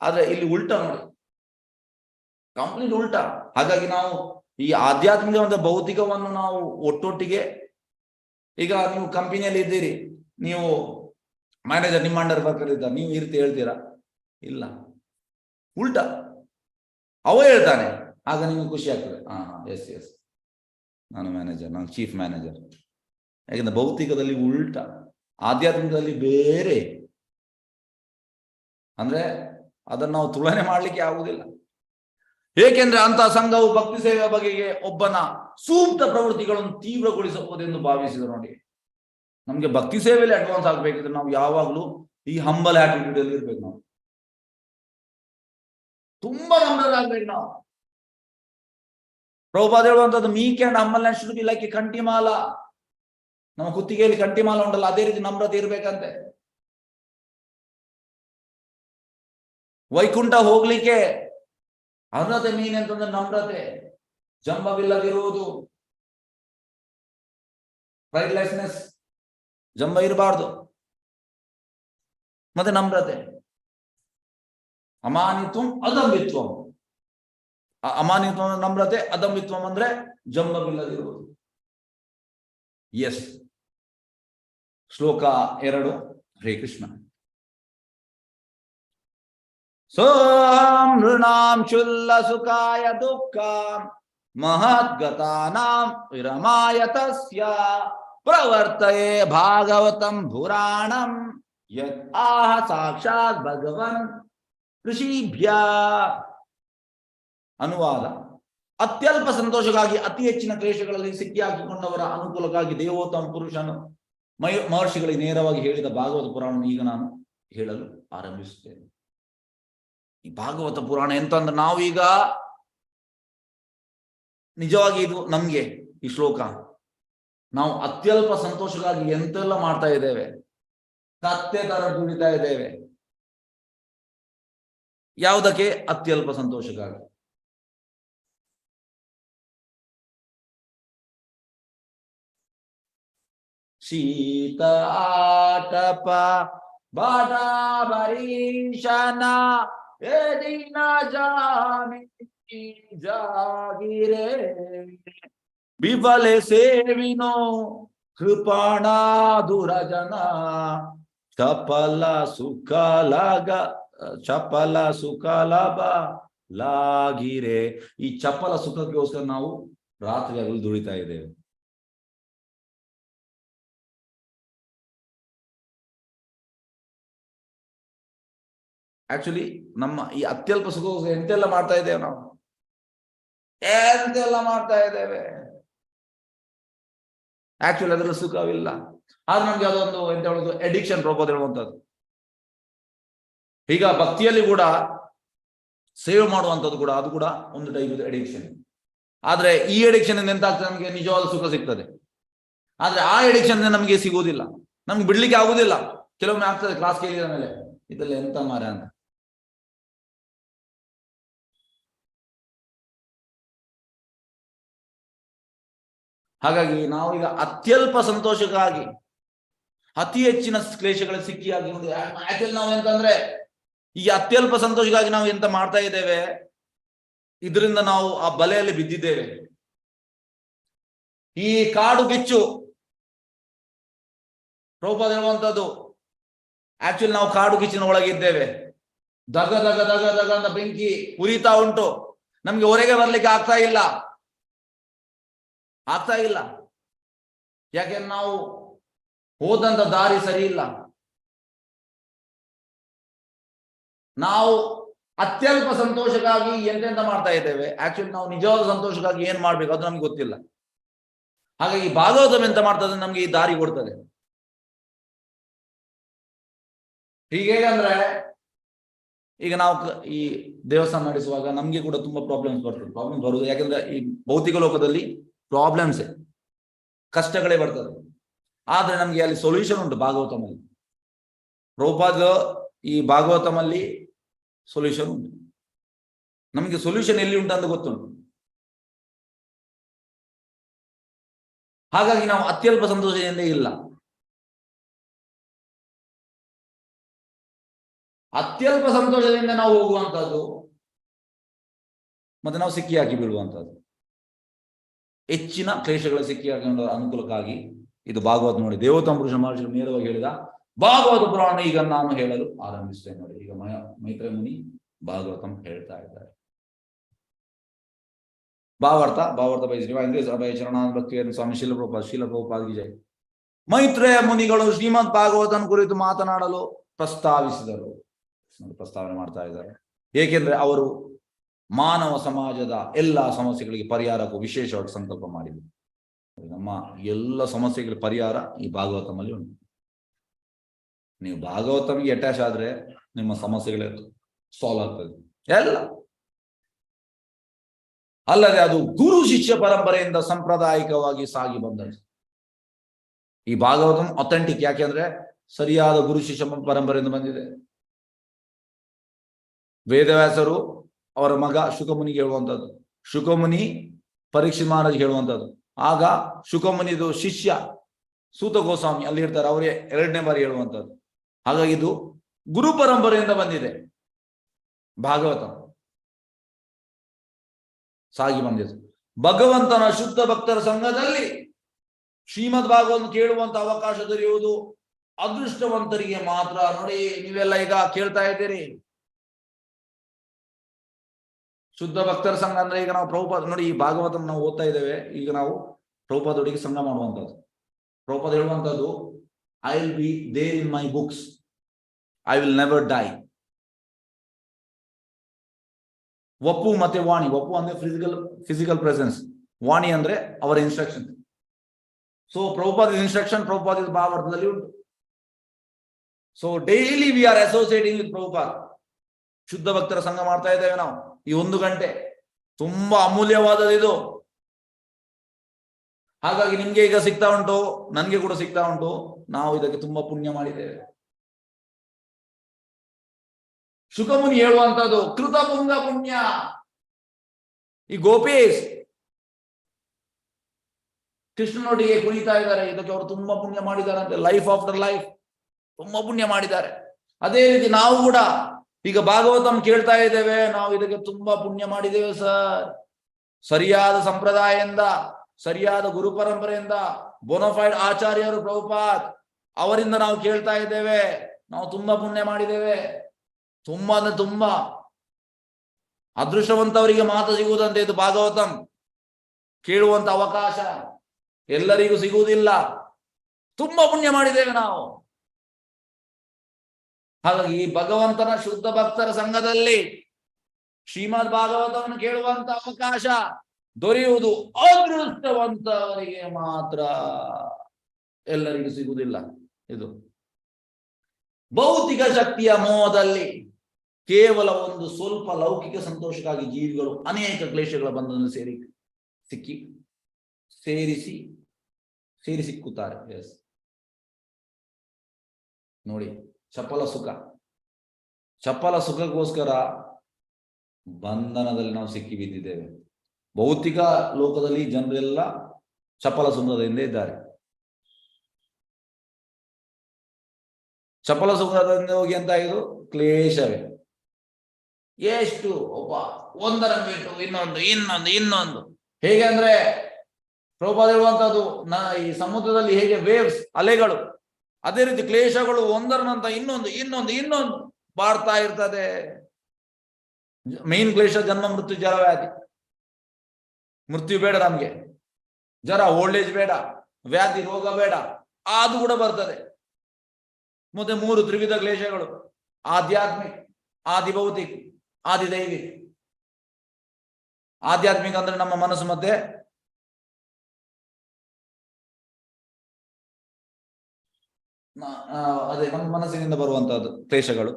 ಆದ್ರೆ ಇಲ್ಲಿ ಉಲ್ಟಾ ನೋಡಿ, ಕಂಪ್ಲೀಟ್ ಉಲ್ಟಾ. ಹಾಗಾಗಿ ನಾವು ಈ ಆಧ್ಯಾತ್ಮಿಕ ಒಂದು ಭೌತಿಕವನ್ನು ನಾವು ಒಟ್ಟೊಟ್ಟಿಗೆ, ಈಗ ನೀವು ಕಂಪನಿಯಲ್ಲಿ ಇದ್ದೀರಿ, ನೀವು ಮ್ಯಾನೇಜರ್ ನಿಮ್ಮ ಅಂಡರ್ ವರ್ಕರ್ ಇದ್ದಾರೆ, ನೀವು ಈ ರೀತಿ ಹೇಳ್ತೀರಾ? ಇಲ್ಲ, ಉಲ್ಟಾ. ಅವ ಹೇಳ್ತಾನೆ, ಆಗ ನಿಮಗೆ ಖುಷಿ ಆಗ್ತದೆ. ಎಸ್ ನಾನು ಮ್ಯಾನೇಜರ್, ನಾನು ಚೀಫ್ ಮ್ಯಾನೇಜರ್. ಯಾಕಂದ್ರೆ ಭೌತಿಕದಲ್ಲಿ ಉಲ್ಟಾ, ಆಧ್ಯಾತ್ಮಿಕದಲ್ಲಿ ಬೇರೆ. ಅಂದ್ರೆ ಅದನ್ನು ನಾವು ತುಲನೆ ಮಾಡ್ಲಿಕ್ಕೆ ಆಗುವುದಿಲ್ಲ. ಏಕೆಂದ್ರೆ ಅಂತಹ ಸಂಘವು ಭಕ್ತಿ ಸೇವೆಯ ಬಗೆಗೆ ಒಬ್ಬನ ಸೂಕ್ತ ಪ್ರವೃತ್ತಿಗಳನ್ನು ತೀವ್ರಗೊಳಿಸಬಹುದೆಂದು ಭಾವಿಸಿದರು. ನೋಡಿ, ನಮ್ಗೆ ಭಕ್ತಿ ಸೇವೆಯಲ್ಲಿ ಅಡ್ವಾನ್ಸ್ ಆಗ್ಬೇಕಿದ್ರೆ ನಾವು ಯಾವಾಗ್ಲೂ ಈ ಹಂಬಲ್ ಆಟಿಟ್ಯೂಡ್ ಅಲ್ಲಿ ಇರ್ಬೇಕು. ನಾವು ತುಂಬಾ ಹಂಬಲ್ ಆಗ್ಬೇಕು. ನಾವು ಪ್ರಭುಪಾದ ಹೇಳುವಂತದ್ದು, meek and humble should be like kanthimala. ನಮ್ಮ ಕುತ್ತಿಗೆಯಲ್ಲಿ ಕಂಠಿಮಾಲ ಉಂಟಲ್ಲ, ಅದೇ ರೀತಿ ನಮ್ರತೆ ಇರ್ಬೇಕಂತೆ. ವೈಕುಂಠ ಹೋಗ್ಲಿಕ್ಕೆ ಅರ್ಹತೆ ಮೀನ್ ಅಂತಂದ್ರೆ ನಮ್ರತೆ, ಜಂಬವಿಲ್ಲದಿರುವುದು, ಪ್ರೈಡ್ಲೆಸ್ನೆಸ್, ಜಂಬ ಇರಬಾರ್ದು, ಮತ್ತೆ ನಮ್ರತೆ. ಅಮಾನಿತ್ವಂ ಅದಂಬಿತ್ವಂ. ಅಮಾನಿತ್ವಂ ನಮ್ರತೆ, ಅದಂಬಿತ್ವಂ ಅಂದ್ರೆ ಜಂಬವಿಲ್ಲದಿರುವುದು. ಎಸ್. ಶ್ಲೋಕ 2. ಹರೇ ಕೃಷ್ಣ. ಸೋಹಂ ನೃಣಾಂ ಶುಲ್ಲ ಸುಖಾಯ ದುಃಖಾಂ ಮಹದ್ಗತಾನಾಂ ವಿರಮಾಯ ತಸ್ಯ ಪ್ರವರ್ತಯೇ ಭಾಗವತಂ ಪುರಾಣಂ ಯತ್ ಆಹ ಸಾಕ್ಷಾತ್ ಭಗವನ್ ಋಷಿಭ್ಯ. ಅನುವಾದ: ಅತ್ಯಲ್ಪ ಸಂತೋಷಕ್ಕಾಗಿ ಅತಿ ಹೆಚ್ಚಿನ ಕ್ಲೇಶಗಳಲ್ಲಿ ಸಿಕ್ಕಿಹಾಕಿಕೊಂಡವರ ಅನುಕೂಲಕ್ಕಾಗಿ ದೇವೋತ್ತಮ ಪುರುಷನು ಮಹರ್ಷಿಗಳಿಗೆ ನೇರವಾಗಿ ಹೇಳಿದ ಭಾಗವತ ಪುರಾಣ ಈಗ ನಾನು ಹೇಳಲು ಆರಂಭಿಸುತ್ತೇನೆ. ಈ ಭಾಗವತ ಪುರಾಣ ಎಂತ ಅಂದ್ರೆ, ನಾವೀಗ ನಿಜವಾಗಿ ಇದು ನಮ್ಗೆ ಈ ಶ್ಲೋಕ, ನಾವು ಅತ್ಯಲ್ಪ ಸಂತೋಷಕ್ಕಾಗಿ ಎಂತೆಲ್ಲ ಮಾಡ್ತಾ ಇದ್ದೇವೆ, ಕತ್ತೆ ತರ ದುಡಿತಾ ಇದ್ದೇವೆ. ಯಾವುದಕ್ಕೆ? ಅತ್ಯಲ್ಪ ಸಂತೋಷಕ್ಕಾಗಿ. ಶೀತ ಆಟಪ ಬಾಡ ಬರೀಶನ ಎದಿನ ಜಾಮಿ ಜಾಗಿರೆ ಬಿಫಲೆ ಸೇವಿನೋ ಕೃಪಣ ದುರಜನ ಚಪಲ ಸುಖ ಲಾಭ ಲಾಗಿರೆ. ಈ ಚಪಲ ಸುಖಕ್ಕೋಸ್ಕರ ನಾವು ರಾತ್ರಿ ಹಗಲು ದುಡಿತಾ ಇದ್ದೇವೆ. ಆಕ್ಚುಲಿ ನಮ್ಮ ಈ ಅತ್ಯಲ್ಪ ಸುಖಕ್ಕೋಸ್ಕರ ಎಂತೆಲ್ಲ ಮಾಡ್ತಾ ಇದ್ದೇವೆ, ನಾವು ಎಂತೆಲ್ಲ ಮಾಡ್ತಾ ಇದ್ದೇವೆ. ಆಕ್ಚುಲಿ ಅದರಲ್ಲಿ ಸುಖವಿಲ್ಲ. ಆದ್ರೆ ನಮ್ಗೆ ಅದೊಂದು ಎಂತ ಹೇಳೋದು, ಅಡಿಕ್ಷನ್ ಪ್ರಭೋದ ಹೇಳುವಂಥದ್ದು. ಈಗ ಭಕ್ತಿಯಲ್ಲಿ ಕೂಡ ಸೇವೆ ಮಾಡುವಂಥದ್ದು ಕೂಡ, ಅದು ಕೂಡ ಒಂದು ಟೈಪ್ ಅಡಿಕ್ಷನ್. ಆದ್ರೆ ಈ ಅಡಿಕ್ಷನ್ ಎಂತ ಆಗ್ತದೆ, ನಮಗೆ ನಿಜವಾದ ಸುಖ ಸಿಗ್ತದೆ. ಆದ್ರೆ ಆ ಅಡಿಕ್ಷನ್ ನಮಗೆ ಸಿಗುವುದಿಲ್ಲ, ನಮ್ಗೆ ಬಿಡ್ಲಿಕ್ಕೆ ಆಗುದಿಲ್ಲ. ಕೆಲವೊಮ್ಮೆ ಆಗ್ತದೆ ಕ್ಲಾಸ್ ಕೇಳಿದ ಮೇಲೆ, ಇದೆಲ್ಲ ಎಂತ ಮಾರ ಅಂತ. ಹಾಗಾಗಿ ನಾವೀಗ ಅತ್ಯಲ್ಪ ಸಂತೋಷಕ್ಕಾಗಿ ಅತಿ ಹೆಚ್ಚಿನ ಕ್ಲೇಶಗಳ ಸಿಕ್ಕಿಯಾಗಿ ಆಕ್ಚುಲಿ ನಾವು ಎಂತಂದ್ರೆ, ಈ ಅತ್ಯಲ್ಪ ಸಂತೋಷಕ್ಕಾಗಿ ನಾವು ಎಂತ ಮಾಡ್ತಾ ಇದ್ದೇವೆ, ಇದರಿಂದ ನಾವು ಆ ಬಲೆಯಲ್ಲಿ ಬಿದ್ದಿದ್ದೇವೆ. ಈ ಕಾಡು ಗಿಚ್ಚು ಪ್ರಭುಪಾದ ಹೇಳುವಂತದ್ದು, ಆಕ್ಚುಲಿ ನಾವು ಕಾಡು ಗಿಚ್ಚಿನ ಒಳಗಿದ್ದೇವೆ. ದಗ ದಗ ದಗ ದಗ ಅಂತ ಬೆಂಕಿ ಉರಿತಾ ಉಂಟು, ನಮ್ಗೆ ಹೊರಗೆ ಬರ್ಲಿಕ್ಕೆ ಆಗ್ತಾ ಇಲ್ಲ. ಯಾಕೆಂದ್ರೆ ನಾವು ಹೋದಂತ ದಾರಿ ಸರಿ ಇಲ್ಲ. ನಾವು ಅತ್ಯಲ್ಪ ಸಂತೋಷಕ್ಕಾಗಿ ಎಂತೆಂತ ಮಾಡ್ತಾ ಇದ್ದೇವೆ. ಆಕ್ಚುಲಿ ನಾವು ನಿಜವಾದ ಸಂತೋಷಕ್ಕಾಗಿ ಏನ್ ಮಾಡ್ಬೇಕು ಅದು ನಮ್ಗೆ ಗೊತ್ತಿಲ್ಲ. ಹಾಗಾಗಿ ಭಾಗವತಂ ಎಂತ ಮಾಡ್ತದೆ, ನಮ್ಗೆ ಈ ದಾರಿ ಕೊಡ್ತದೆ. ಹೀಗೆ ಅಂದ್ರೆ ಈಗ ನಾವು ಈ ದೇವಸ್ಥಾನ ನಡೆಸುವಾಗ ನಮ್ಗೆ ಕೂಡ ತುಂಬಾ ಪ್ರಾಬ್ಲಮ್ಸ್ ಬರುವುದು. ಯಾಕಂದ್ರೆ ಈ ಭೌತಿಕ ಲೋಕದಲ್ಲಿ ಪ್ರಾಬ್ಲಮ್ಸ್, ಕಷ್ಟಗಳೇ ಬರ್ತದೆ. ಆದ್ರೆ ನಮ್ಗೆ ಅಲ್ಲಿ ಸೊಲ್ಯೂಷನ್ ಉಂಟು ಭಾಗವತಮಲ್ಲಿ. ಪ್ರಭುಪಾದ ಈ ಭಾಗವತಮಲ್ಲಿ ಸೊಲ್ಯೂಷನ್ ಉಂಟು. ನಮಗೆ ಸೊಲ್ಯೂಷನ್ ಎಲ್ಲಿ ಉಂಟು ಅಂತ ಗೊತ್ತುಂಟು. ಹಾಗಾಗಿ ನಾವು ಅತ್ಯಲ್ಪ ಸಂತೋಷದಿಂದ ಇಲ್ಲ. ಅತ್ಯಲ್ಪ ಸಂತೋಷದಿಂದ ನಾವು ಹೋಗುವಂತಹದ್ದು ಮತ್ತೆ ನಾವು ಸಿಕ್ಕಿ ಹಾಕಿ ಬೀಳುವಂತಹದ್ದು, ಹೆಚ್ಚಿನ ಕ್ಲೇಶಗಳ ಸಿಕ್ಕಿ ಹಾಕಿಕೊಂಡ ಅನುಕೂಲಕ್ಕಾಗಿ ಇದು ಭಾಗವತ ನೋಡಿ. ದೇವೋತ್ತಮ ಪುರುಷ ಮಹರ್ಷಿಗಳು ನೇರವಾಗಿ ಹೇಳಿದ ಭಾಗವತ ಪುರಾಣ ಈಗ ನಾನು ಹೇಳಲು ಆರಂಭಿಸ್ತೇನೆ ನೋಡಿ. ಈಗ ಮೈತ್ರೇಯ ಮುನಿ ಭಾಗವತಂ ಹೇಳ್ತಾ ಇದ್ದಾರೆ. ಭಾವಾರ್ಥ ಬೈ ಚರಣಾನಂದ ಭಕ್ತಿ ಸ್ವಾಮಿ ಶೀಲ ಪ್ರಭುಪಾದ ವಿಜಯ. ಮೈತ್ರೇಯ ಮುನಿಗಳು ಶ್ರೀಮದ್ ಭಾಗವತನ ಕುರಿತು ಮಾತನಾಡಲು ಪ್ರಸ್ತಾವನೆ ಮಾಡ್ತಾ ಇದ್ದಾರೆ. ಏಕೆಂದ್ರೆ ಅವರು ಮಾನವ ಸಮಾಜದ ಎಲ್ಲಾ ಸಮಸ್ಯೆಗಳಿಗೆ ಪರಿಹಾರಕ್ಕೂ ವಿಶೇಷವಾಗಿ ಸಂಕಲ್ಪ ಮಾಡಿದರು. ನಮ್ಮ ಎಲ್ಲ ಸಮಸ್ಯೆಗಳ ಪರಿಹಾರ ಈ ಭಾಗವತಮಲ್ಲಿ ಉಂಟು. ನೀವು ಭಾಗವತಮಿಗೆ ಅಟ್ಯಾಚ್ ಆದ್ರೆ ನಿಮ್ಮ ಸಮಸ್ಯೆಗಳೇ ಸಾಲ್ವ್ ಆಗ್ತದೆ ಎಲ್ಲ. ಅಲ್ಲದೆ ಅದು ಗುರು ಶಿಷ್ಯ ಪರಂಪರೆಯಿಂದ ಸಾಂಪ್ರದಾಯಿಕವಾಗಿ ಸಾಗಿ ಬಂದದ್ದು. ಈ ಭಾಗವತಂ ಅಥೆಂಟಿಕ್ ಯಾಕೆಂದ್ರೆ ಸರಿಯಾದ ಗುರು ಶಿಷ್ಯ ಪರಂಪರೆಯಿಂದ ಬಂದಿದೆ. ವೇದವ್ಯಾಸರು ಅವರ ಮಗ ಶುಕಮುನಿಗೆ ಹೇಳುವಂಥದ್ದು, ಶುಕಮುನಿ ಪರೀಕ್ಷಿತ್ ಮಹಾರಾಜ್ ಹೇಳುವಂಥದ್ದು. ಆಗ ಶುಕಮುನಿದು ಶಿಷ್ಯ ಸೂತ ಗೋಸ್ವಾಮಿ ಅಲ್ಲಿ ಇರ್ತಾರೆ, ಅವರೇ 2ನೇ ಬಾರಿ ಹೇಳುವಂಥದ್ದು. ಹಾಗಾಗಿ ಇದು ಗುರು ಪರಂಪರೆಯಿಂದ ಬಂದಿದೆ. ಭಾಗವತ ಸಾಗಿ ಬಂದಿದೆ. ಭಗವಂತನ ಶುದ್ಧ ಭಕ್ತರ ಸಂಘದಲ್ಲಿ ಶ್ರೀಮದ್ ಭಾಗವತ ಕೇಳುವಂತ ಅವಕಾಶ ದೊರೆಯುವುದು ಅದೃಷ್ಟವಂತರಿಗೆ ಮಾತ್ರ. ನೋಡಿ, ನೀವೆಲ್ಲ ಈಗ ಕೇಳ್ತಾ ಇದ್ದೀರಿ ಶುದ್ಧ ಭಕ್ತರ ಸಂಘ ಅಂದ್ರೆ, ಈಗ ನಾವು ಪ್ರಭುಪಾದ ನೋಡಿ ಈ ಭಾಗವತ ನಾವು ಓದ್ತಾ ಇದ್ದೇವೆ. ಈಗ ನಾವು ಪ್ರಭುಪಾದೊಟ್ಟಿಗೆ ಸಂಘ ಮಾಡುವಂಥದ್ದು. ಪ್ರಭುಪಾದ ಹೇಳುವಂಥದ್ದು, I will be there in my books, I will never die. ವಪ್ಪು ಮತ್ತೆ ವಾಣಿ. ವಪ್ಪು ಅಂದ್ರೆ ಫಿಸಿಕಲ್ ಪ್ರೆಸೆನ್ಸ್, ವಾಣಿ ಅಂದ್ರೆ ಅವರ instruction. So Prabhupada instruction Prabhupada ಭಾವಾರ್ಥದಲ್ಲಿ ಉಂಟು. So daily we are associating with Prabhupada. ಶುದ್ಧ ಭಕ್ತರ ಸಂಘ ಮಾಡ್ತಾ ಇದ್ದೇವೆ ನಾವು. ಈ 1 ಗಂಟೆ ತುಂಬಾ ಅಮೂಲ್ಯವಾದದ್ದು ಇದು. ಹಾಗಾಗಿ ನಿಮ್ಗೆ ಈಗ ಸಿಗ್ತಾ ಉಂಟು, ನನ್ಗೆ ಕೂಡ ಸಿಗ್ತಾ ಉಂಟು. ನಾವು ಇದಕ್ಕೆ ತುಂಬಾ ಪುಣ್ಯ ಮಾಡಿದ್ದೇವೆ. ಶುಕಮುನಿ ಹೇಳುವಂತದ್ದು ಕೃತಪುಂಗ ಪುಣ್ಯ. ಈ ಗೋಪೀಸ್ ಕೃಷ್ಣನೊಟ್ಟಿಗೆ ಕುಣಿತಾ ಇದ್ದಾರೆ, ಇದಕ್ಕೆ ಅವರು ತುಂಬಾ ಪುಣ್ಯ ಮಾಡಿದ್ದಾರೆ ಅಂತ. ಲೈಫ್ ಆಫ್ಟರ್ ಲೈಫ್ ತುಂಬಾ ಪುಣ್ಯ ಮಾಡಿದ್ದಾರೆ. ಅದೇ ರೀತಿ ನಾವು ಕೂಡ ಈಗ ಭಾಗವತಂ ಕೇಳ್ತಾ ಇದ್ದೇವೆ, ನಾವು ಇದಕ್ಕೆ ತುಂಬಾ ಪುಣ್ಯ ಮಾಡಿದ್ದೇವೆ ಸರ್. ಸರಿಯಾದ ಸಂಪ್ರದಾಯದಿಂದ, ಸರಿಯಾದ ಗುರು ಪರಂಪರೆಯಿಂದ, ಬೋನಫೈಡ್ ಆಚಾರ್ಯರು ಪ್ರಭುಪಾದ್ ಅವರಿಂದ ನಾವು ಕೇಳ್ತಾ ಇದ್ದೇವೆ. ನಾವು ತುಂಬಾ ಪುಣ್ಯ ಮಾಡಿದ್ದೇವೆ. ತುಂಬಾ ಅಂದ್ರೆ ತುಂಬಾ ಅದೃಷ್ಟವಂತವರಿಗೆ ಮಾತ್ರ ಸಿಗುವುದಂತೆ ಇದು ಭಾಗವತಂ ಕೇಳುವಂತ ಅವಕಾಶ ಎಲ್ಲರಿಗೂ ಸಿಗುವುದಿಲ್ಲ. ತುಂಬಾ ಪುಣ್ಯ ಮಾಡಿದ್ದೇವೆ ನಾವು. ಹಾಗಾಗಿ ಈ ಭಗವಂತನ ಶುದ್ಧ ಭಕ್ತರ ಸಂಘದಲ್ಲಿ ಶ್ರೀಮದ್ ಭಾಗವತವನ್ನು ಕೇಳುವಂತ ಅವಕಾಶ ದೊರೆಯುವುದು ಅದೃಷ್ಟವಂತವರಿಗೆ ಮಾತ್ರ, ಎಲ್ಲರಿಗೂ ಸಿಗುವುದಿಲ್ಲ. ಇದು ಭೌತಿಕ ಶಕ್ತಿಯ ಮೋಹದಲ್ಲಿ ಕೇವಲ ಒಂದು ಸ್ವಲ್ಪ ಲೌಕಿಕ ಸಂತೋಷಕ್ಕಾಗಿ ಜೀವಿಗಳು ಅನೇಕ ಕ್ಲೇಶಗಳ ಬಂಧನ ಸೇರಿ ಸಿಕ್ಕುತ್ತಾರೆ. ಎಸ್ ನೋಡಿ, ಚಪಲ ಸುಖಕ್ಕೋಸ್ಕರ ಬಂಧನದಲ್ಲಿ ನಾವು ಸಿಕ್ಕಿ ಬಿದ್ದಿದ್ದೇವೆ. ಭೌತಿಕ ಲೋಕದಲ್ಲಿ ಜನರೆಲ್ಲ ಚಪಲ ಸುಖದಿಂದ ಇದ್ದಾರೆ. ಚಪಲ ಸುಖದಿಂದ ಹೋಗಿ ಅಂತ ಇದು ಕ್ಲೇಶವೇ. ಎಷ್ಟು ಒಬ್ಬ ಒಂದರ ಬಿಟ್ಟು ಇನ್ನೊಂದು ಹೇಗೆ ಅಂದ್ರೆ ಪ್ರಭುಪಾದ ಹೇಳುವಂತದ್ದು ಈ ಸಮುದ್ರದಲ್ಲಿ ಹೇಗೆ ವೇವ್ಸ್ ಅಲೆಗಳು, ಅದೇ ರೀತಿ ಕ್ಲೇಶಗಳು ಒಂದರ ನಂತರ ಇನ್ನೊಂದು ಬಾರ್ತಾ ಇರ್ತದೆ. ಮೇನ್ ಕ್ಲೇಶ ಜನ್ಮ ಮೃತ್ಯು ಜರ ವ್ಯಾಧಿ. ಮೃತ್ಯು ಬೇಡ ನಮ್ಗೆ, ಜರ ಓಲ್ಡ್ ಏಜ್ ಬೇಡ, ವ್ಯಾಧಿ ರೋಗ ಬೇಡ, ಅದು ಕೂಡ ಬರ್ತದೆ. ಮತ್ತೆ 3 ತ್ರಿವಿಧ ಕ್ಲೇಶಗಳು: ಆಧ್ಯಾತ್ಮಿಕ, ಆದಿಭೌತಿಕ, ಆದಿದೈವಿಕ. ಆಧ್ಯಾತ್ಮಿಕ ಅಂದ್ರೆ ನಮ್ಮ ಮನಸ್ಸು ಮತ್ತೆ ಅದೇ ನಮ್ಮ ಮನಸ್ಸಿನಿಂದ ಬರುವಂತಹದ್ದು ಕ್ಲೇಶಗಳು.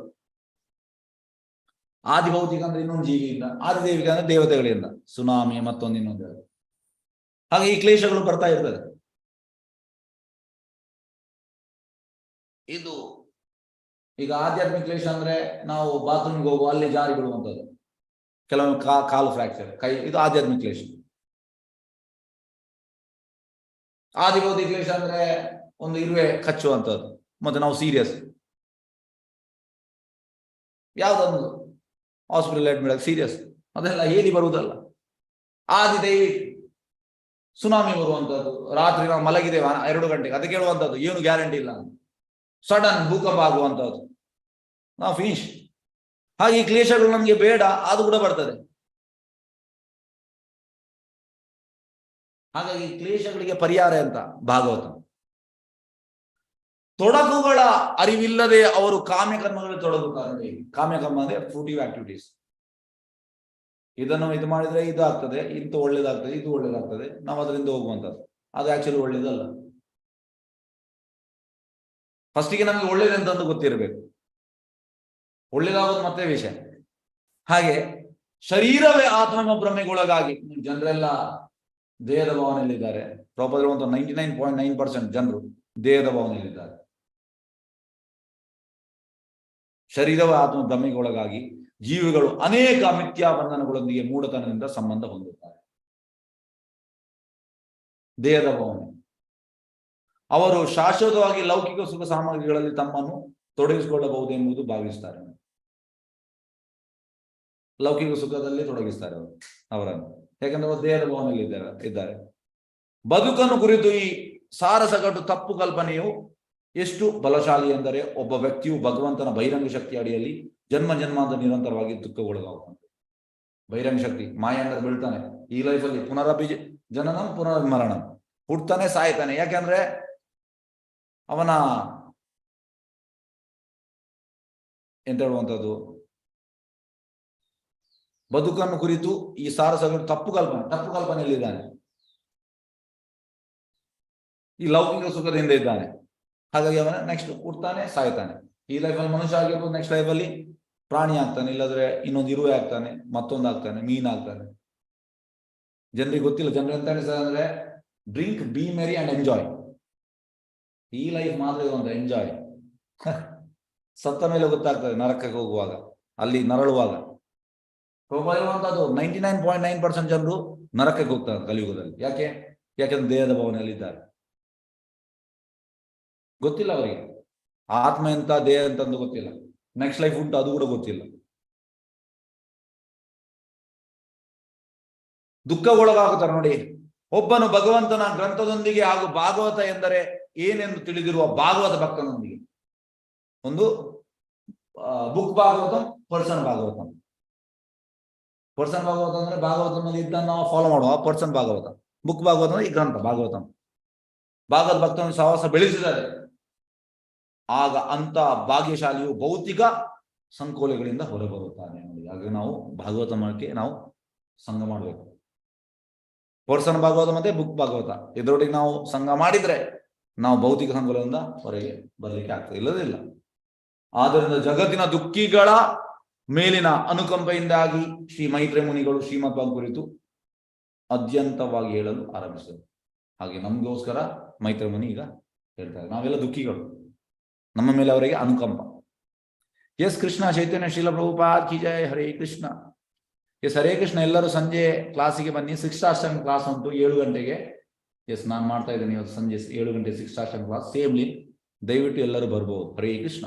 ಆದಿಭೌತಿಕ ಅಂದ್ರೆ ಇನ್ನೊಂದು ಜೀವಿಯಿಂದ, ಆದಿದೈವಿಕ ಅಂದ್ರೆ ದೇವತೆಗಳಿಂದ, ಸುನಾಮಿ ಮತ್ತೊಂದು ಇನ್ನೊಂದು. ಹಾಗೆ ಈ ಕ್ಲೇಶಗಳು ಬರ್ತಾ ಇರ್ತದೆ. ಇದು ಈಗ ಆಧ್ಯಾತ್ಮಿಕ ಕ್ಲೇಶ ಅಂದ್ರೆ ನಾವು ಬಾತ್ರೂಮ್ಗೆ ಹೋಗುವ ಅಲ್ಲಿ ಜಾರಿ ಬಿಡುವಂಥದ್ದು, ಕೆಲವೊಮ್ಮೆ ಕಾಲು ಫ್ರಾಕ್ಚರ್, ಕೈ, ಇದು ಆಧ್ಯಾತ್ಮಿಕ ಕ್ಲೇಶ. ಆದಿಭೌತಿಕ ಕ್ಲೇಶ ಅಂದ್ರೆ ಒಂದು ಇರುವೆ ಕಚ್ಚುವಂಥದ್ದು, ಮತ್ತೆ ನಾವು ಸೀರಿಯಸ್, ಯಾವ್ದೊಂದು ಹಾಸ್ಪಿಟಲ್ ಅಡ್ಮಿಟ್ ಸೀರಿಯಸ್, ಅದೆಲ್ಲ ಹೇಳಿ ಬರುವುದಲ್ಲ. ಆದಿದೈವಿಕ ಸುನಾಮಿ ಬರುವಂತದ್ದು, ರಾತ್ರಿ ನಾವು ಮಲಗಿದ್ದೇವೆ 2 ಗಂಟೆಗೆ, ಅದಕ್ಕೆ ಹೇಳುವಂಥದ್ದು ಏನು ಗ್ಯಾರಂಟಿ ಇಲ್ಲ, ಸಡನ್ ಭೂಕಂಪ ಆಗುವಂಥದ್ದು, ನಾವು ಫಿನಿಶ್. ಹಾಗೆ ಈ ಕ್ಲೇಶಗಳು ನಮ್ಗೆ ಬೇಡ, ಅದು ಕೂಡ ಬರ್ತದೆ. ಹಾಗಾಗಿ ಕ್ಲೇಶಗಳಿಗೆ ಪರಿಹಾರ ಅಂತ ಭಾಗವತ. ತೊಡಕುಗಳ ಅರಿವಿಲ್ಲದೆ ಅವರು ಕಾಮ್ಯಕರ್ಮಗಳಲ್ಲಿ ತೊಡಗುತ್ತಾರೆ. ಕಾಮ್ಯಕರ್ಮ ಅಂದ್ರೆ ಫ್ರೂಟಿವ್ ಆಕ್ಟಿವಿಟೀಸ್. ಇದನ್ನು ಇದು ಮಾಡಿದ್ರೆ ಇದು ಆಗ್ತದೆ, ಇಂತ ಒಳ್ಳೇದಾಗ್ತದೆ, ಇದು ಒಳ್ಳೇದಾಗ್ತದೆ, ನಾವು ಅದರಿಂದ ಹೋಗುವಂಥದ್ದು. ಅದು ಆಕ್ಚುಲಿ ಒಳ್ಳೇದಲ್ಲ. ಫಸ್ಟಿಗೆ ನಮ್ಗೆ ಒಳ್ಳೇದಂತಂದು ಗೊತ್ತಿರಬೇಕು, ಒಳ್ಳೇದಾಗೋದು ಮತ್ತೆ ವಿಷಯ. ಹಾಗೆ ಶರೀರವೇ ಆತ್ಮ ಭ್ರಮೆಗೊಳಗಾಗಿ ಜನರೆಲ್ಲ ದೇಹದ ಭಾವನೆಯಲ್ಲಿದ್ದಾರೆ. ಪ್ರಭುಪಾದರು 99.9% ಜನರು ದೇಹದ ಭಾವನೆಯಲ್ಲಿದ್ದಾರೆ. ಶರೀರವೇ ಆತ್ಮ ಭ್ರಮೆಗೊಳಗಾಗಿ ಜೀವಿಗಳು ಅನೇಕ ಮಿಥ್ಯಾ ಬಂಧನಗಳೊಂದಿಗೆ ಮೂಢತನದಿಂದ ಸಂಬಂಧ ಹೊಂದುತ್ತಾರೆ. ದೇಹದ ಭಾವನೆ. ಅವರು ಶಾಶ್ವತವಾಗಿ ಲೌಕಿಕ ಸುಖ ಸಾಮಗ್ರಿಗಳಲ್ಲಿ ತಮ್ಮನ್ನು ತೊಡಗಿಸಿಕೊಳ್ಳಬಹುದೆಂಬುದು ಭಾವಿಸುತ್ತಾರೆ. ಲೌಕಿಕ ಸುಖದಲ್ಲಿ ತೊಡಗಿಸ್ತಾರೆ ಅವರನ್ನು, ಯಾಕಂದ್ರೆ ಅವರು ದೇಹದ ಭಾವನೆಯಲ್ಲಿ ಇದ್ದಾರೆ. ಬದುಕನ್ನು ಕುರಿತು ಈ ಸಾರಸಗಟ್ಟು ತಪ್ಪು ಕಲ್ಪನೆಯು ಎಷ್ಟು ಬಲಶಾಲಿ ಎಂದರೆ, ಒಬ್ಬ ವ್ಯಕ್ತಿಯು ಭಗವಂತನ ಬಹಿರಂಗ ಶಕ್ತಿ ಅಡಿಯಲ್ಲಿ ಜನ್ಮ ಜನ್ಮಾಂತರ ನಿರಂತರವಾಗಿ ದುಃಖಗೊಳಗಾಗುತ್ತಾನೆ. ಬಹಿರಂಗ ಶಕ್ತಿ, ಮಾಯ ಅಂದ್ರೆ ಬೀಳ್ತಾನೆ ಈ ಲೈಫಲ್ಲಿ, ಜನನಂ ಪುನರ್ಮರಣಂ, ಹುಡ್ತಾನೆ ಸಾಯ್ತಾನೆ. ಯಾಕೆಂದ್ರೆ ಅವನ ಎಂತ ಹೇಳುವಂಥದ್ದು, ಬದುಕನ್ನು ಕುರಿತು ಈ ಸಾರಸಗಟ್ಟು ತಪ್ಪು ಕಲ್ಪನೆಯಲ್ಲಿದ್ದಾನೆ. ಈ ಲೌಕಿಕ ಸುಖದಿಂದ ಇದ್ದಾನೆ. ಹಾಗಾಗಿ ಅವನ ನೆಕ್ಸ್ಟ್ ಹುಡ್ತಾನೆ ಸಾಯ್ತಾನೆ. ಈ ಲೈಫಲ್ಲಿ ಮನುಷ್ಯ ಆಗಿರ್ಬೋದು, ನೆಕ್ಸ್ಟ್ ಲೈಫಲ್ಲಿ ಪ್ರಾಣಿ ಆಗ್ತಾನೆ, ಇಲ್ಲಾದ್ರೆ ಇನ್ನೊಂದು ಇರುವೆ ಆಗ್ತಾನೆ, ಮತ್ತೊಂದು ಆಗ್ತಾನೆ, ಮೀನ್ ಆಗ್ತಾನೆ. ಜನರಿಗೆ ಗೊತ್ತಿಲ್ಲ. ಜನರು ಎಂತ ಅನಿಸ್ತದೆ ಅಂದ್ರೆ, ಡ್ರಿಂಕ್, ಬಿ ಮೆರಿ ಅಂಡ್ ಎಂಜಾಯ್. ಈ ಲೈಫ್ ಮಾತ್ರ ಒಂದು ಎಂಜಾಯ್. ಸತ್ತ ಮೇಲೆ ಗೊತ್ತಾಗ್ತದೆ, ನರಕಕ್ಕೆ ಹೋಗುವಾಗ, ಅಲ್ಲಿ ನರಳುವಾಗ. ಇರುವಂತದ್ದು 99.9% ಜನರು ನರಕಕ್ಕೆ ಹೋಗ್ತಾರೆ ಕಲಿಯುಗದಲ್ಲಿ. ಯಾಕೆಂದ್ರೆ ದೇಹದ ಭಾವನೆಯಲ್ಲಿ ಇದ್ದಾರೆ. ಗೊತ್ತಿಲ್ಲ ಅವರಿಗೆ ಆತ್ಮ ಎಂತ, ದೇಹ ಅಂತಂದು ಗೊತ್ತಿಲ್ಲ. ನೆಕ್ಸ್ಟ್ ಲೈಫ್ ಉಂಟು ಅದು ಕೂಡ ಗೊತ್ತಿಲ್ಲ. ದುಃಖಗೊಳಗಾಗುತ್ತಾರೆ ನೋಡಿ. ಒಬ್ಬನು ಭಗವಂತನ ಗ್ರಂಥದೊಂದಿಗೆ ಹಾಗೂ ಭಾಗವತ ಎಂದರೆ ಏನೆಂದು ತಿಳಿದಿರುವ ಭಾಗವತ ಭಕ್ತನೊಂದಿಗೆ, ಒಂದು book Bhagavatam, person Bhagavatam. Person Bhagavata ಅಂದ್ರೆ ಭಾಗವತನಲ್ಲಿ ಇದ್ದನ್ನು ನಾವು ಫಾಲೋ ಮಾಡುವ ಪರ್ಸನ್ ಭಾಗವತ. ಬುಕ್ ಭಾಗವತ ಅಂದ್ರೆ ಈ ಗ್ರಂಥ ಭಾಗವತಂ. ಭಾಗವತ ಭಕ್ತನ ಸಹವಾಸ ಬೆಳೆಸಿದ್ದಾರೆ. ಆಗ ಅಂತ ಭಾಗ್ಯಶಾಲಿಯು ಭೌತಿಕ ಸಂಕೋಲೆಗಳಿಂದ ಹೊರಬರುತ್ತಾನೆ ನೋಡಿ. ಹಾಗೆ ನಾವು ಭಾಗವತ ಮಾಡಕ್ಕೆ ನಾವು ಸಂಘ ಮಾಡಬೇಕು. ಪರ್ಸನ್ ಭಾಗವತ ಮತ್ತೆ ಬುಕ್ ಭಾಗವತ ಇದರೊಟ್ಟಿಗೆ ನಾವು ಸಂಘ ಮಾಡಿದ್ರೆ ನಾವು ಭೌತಿಕ ಸಂಕೋಲೆಯಿಂದ ಹೊರಗೆ ಬರಲಿಕ್ಕೆ ಆಗ್ತದೆ, ಇಲ್ಲದಿಲ್ಲ. ಆದ್ದರಿಂದ ಜಗತ್ತಿನ ದುಃಖಿಗಳ ಮೇಲಿನ ಅನುಕಂಪೆಯಿಂದಾಗಿ ಶ್ರೀ ಮೈತ್ರೇಯ ಮುನಿಗಳು ಶ್ರೀಮದ್ ಭಾಗವತ ಕುರಿತು ಅತ್ಯಂತವಾಗಿ ಹೇಳಲು ಆರಂಭಿಸಿದರು. ಹಾಗೆ ನಮಗೋಸ್ಕರ ಮೈತ್ರೇಯ ಮುನಿ ಈಗ ಹೇಳ್ತಾರೆ, ನಾವೆಲ್ಲ ದುಃಖಿಗಳು, ನಮ್ಮ ಮೇಲೆ ಅವರಿಗೆ ಅನುಕಂಪ. ಎಸ್ ಕೃಷ್ಣ ಚೈತನ್ಯ ಶ್ರೀಲ ಪ್ರಭುಪಾದ್ ಕಿ ಜಯ. ಹರೇ ಕೃಷ್ಣ. ಎಸ್ ಹರೇ ಕೃಷ್ಣ. ಎಲ್ಲರೂ ಸಂಜೆ ಕ್ಲಾಸಿಗೆ ಬನ್ನಿ. ಶಿಕ್ಷಾಷ್ಟಮಿ ಕ್ಲಾಸ್ ಉಂಟು 7 ಗಂಟೆಗೆ. ಎಸ್ ನಾನು ಮಾಡ್ತಾ ಇದ್ದೇನೆ ಇವತ್ತು ಸಂಜೆ 7 ಗಂಟೆ ಶಿಕ್ಷಾಷ್ಟಮಿ ಕ್ಲಾಸ್. ಸೇಮ್ ಲಿಂಕ್, ದಯವಿಟ್ಟು ಎಲ್ಲರೂ ಬರ್ಬೋದು. ಹರೇ ಕೃಷ್ಣ.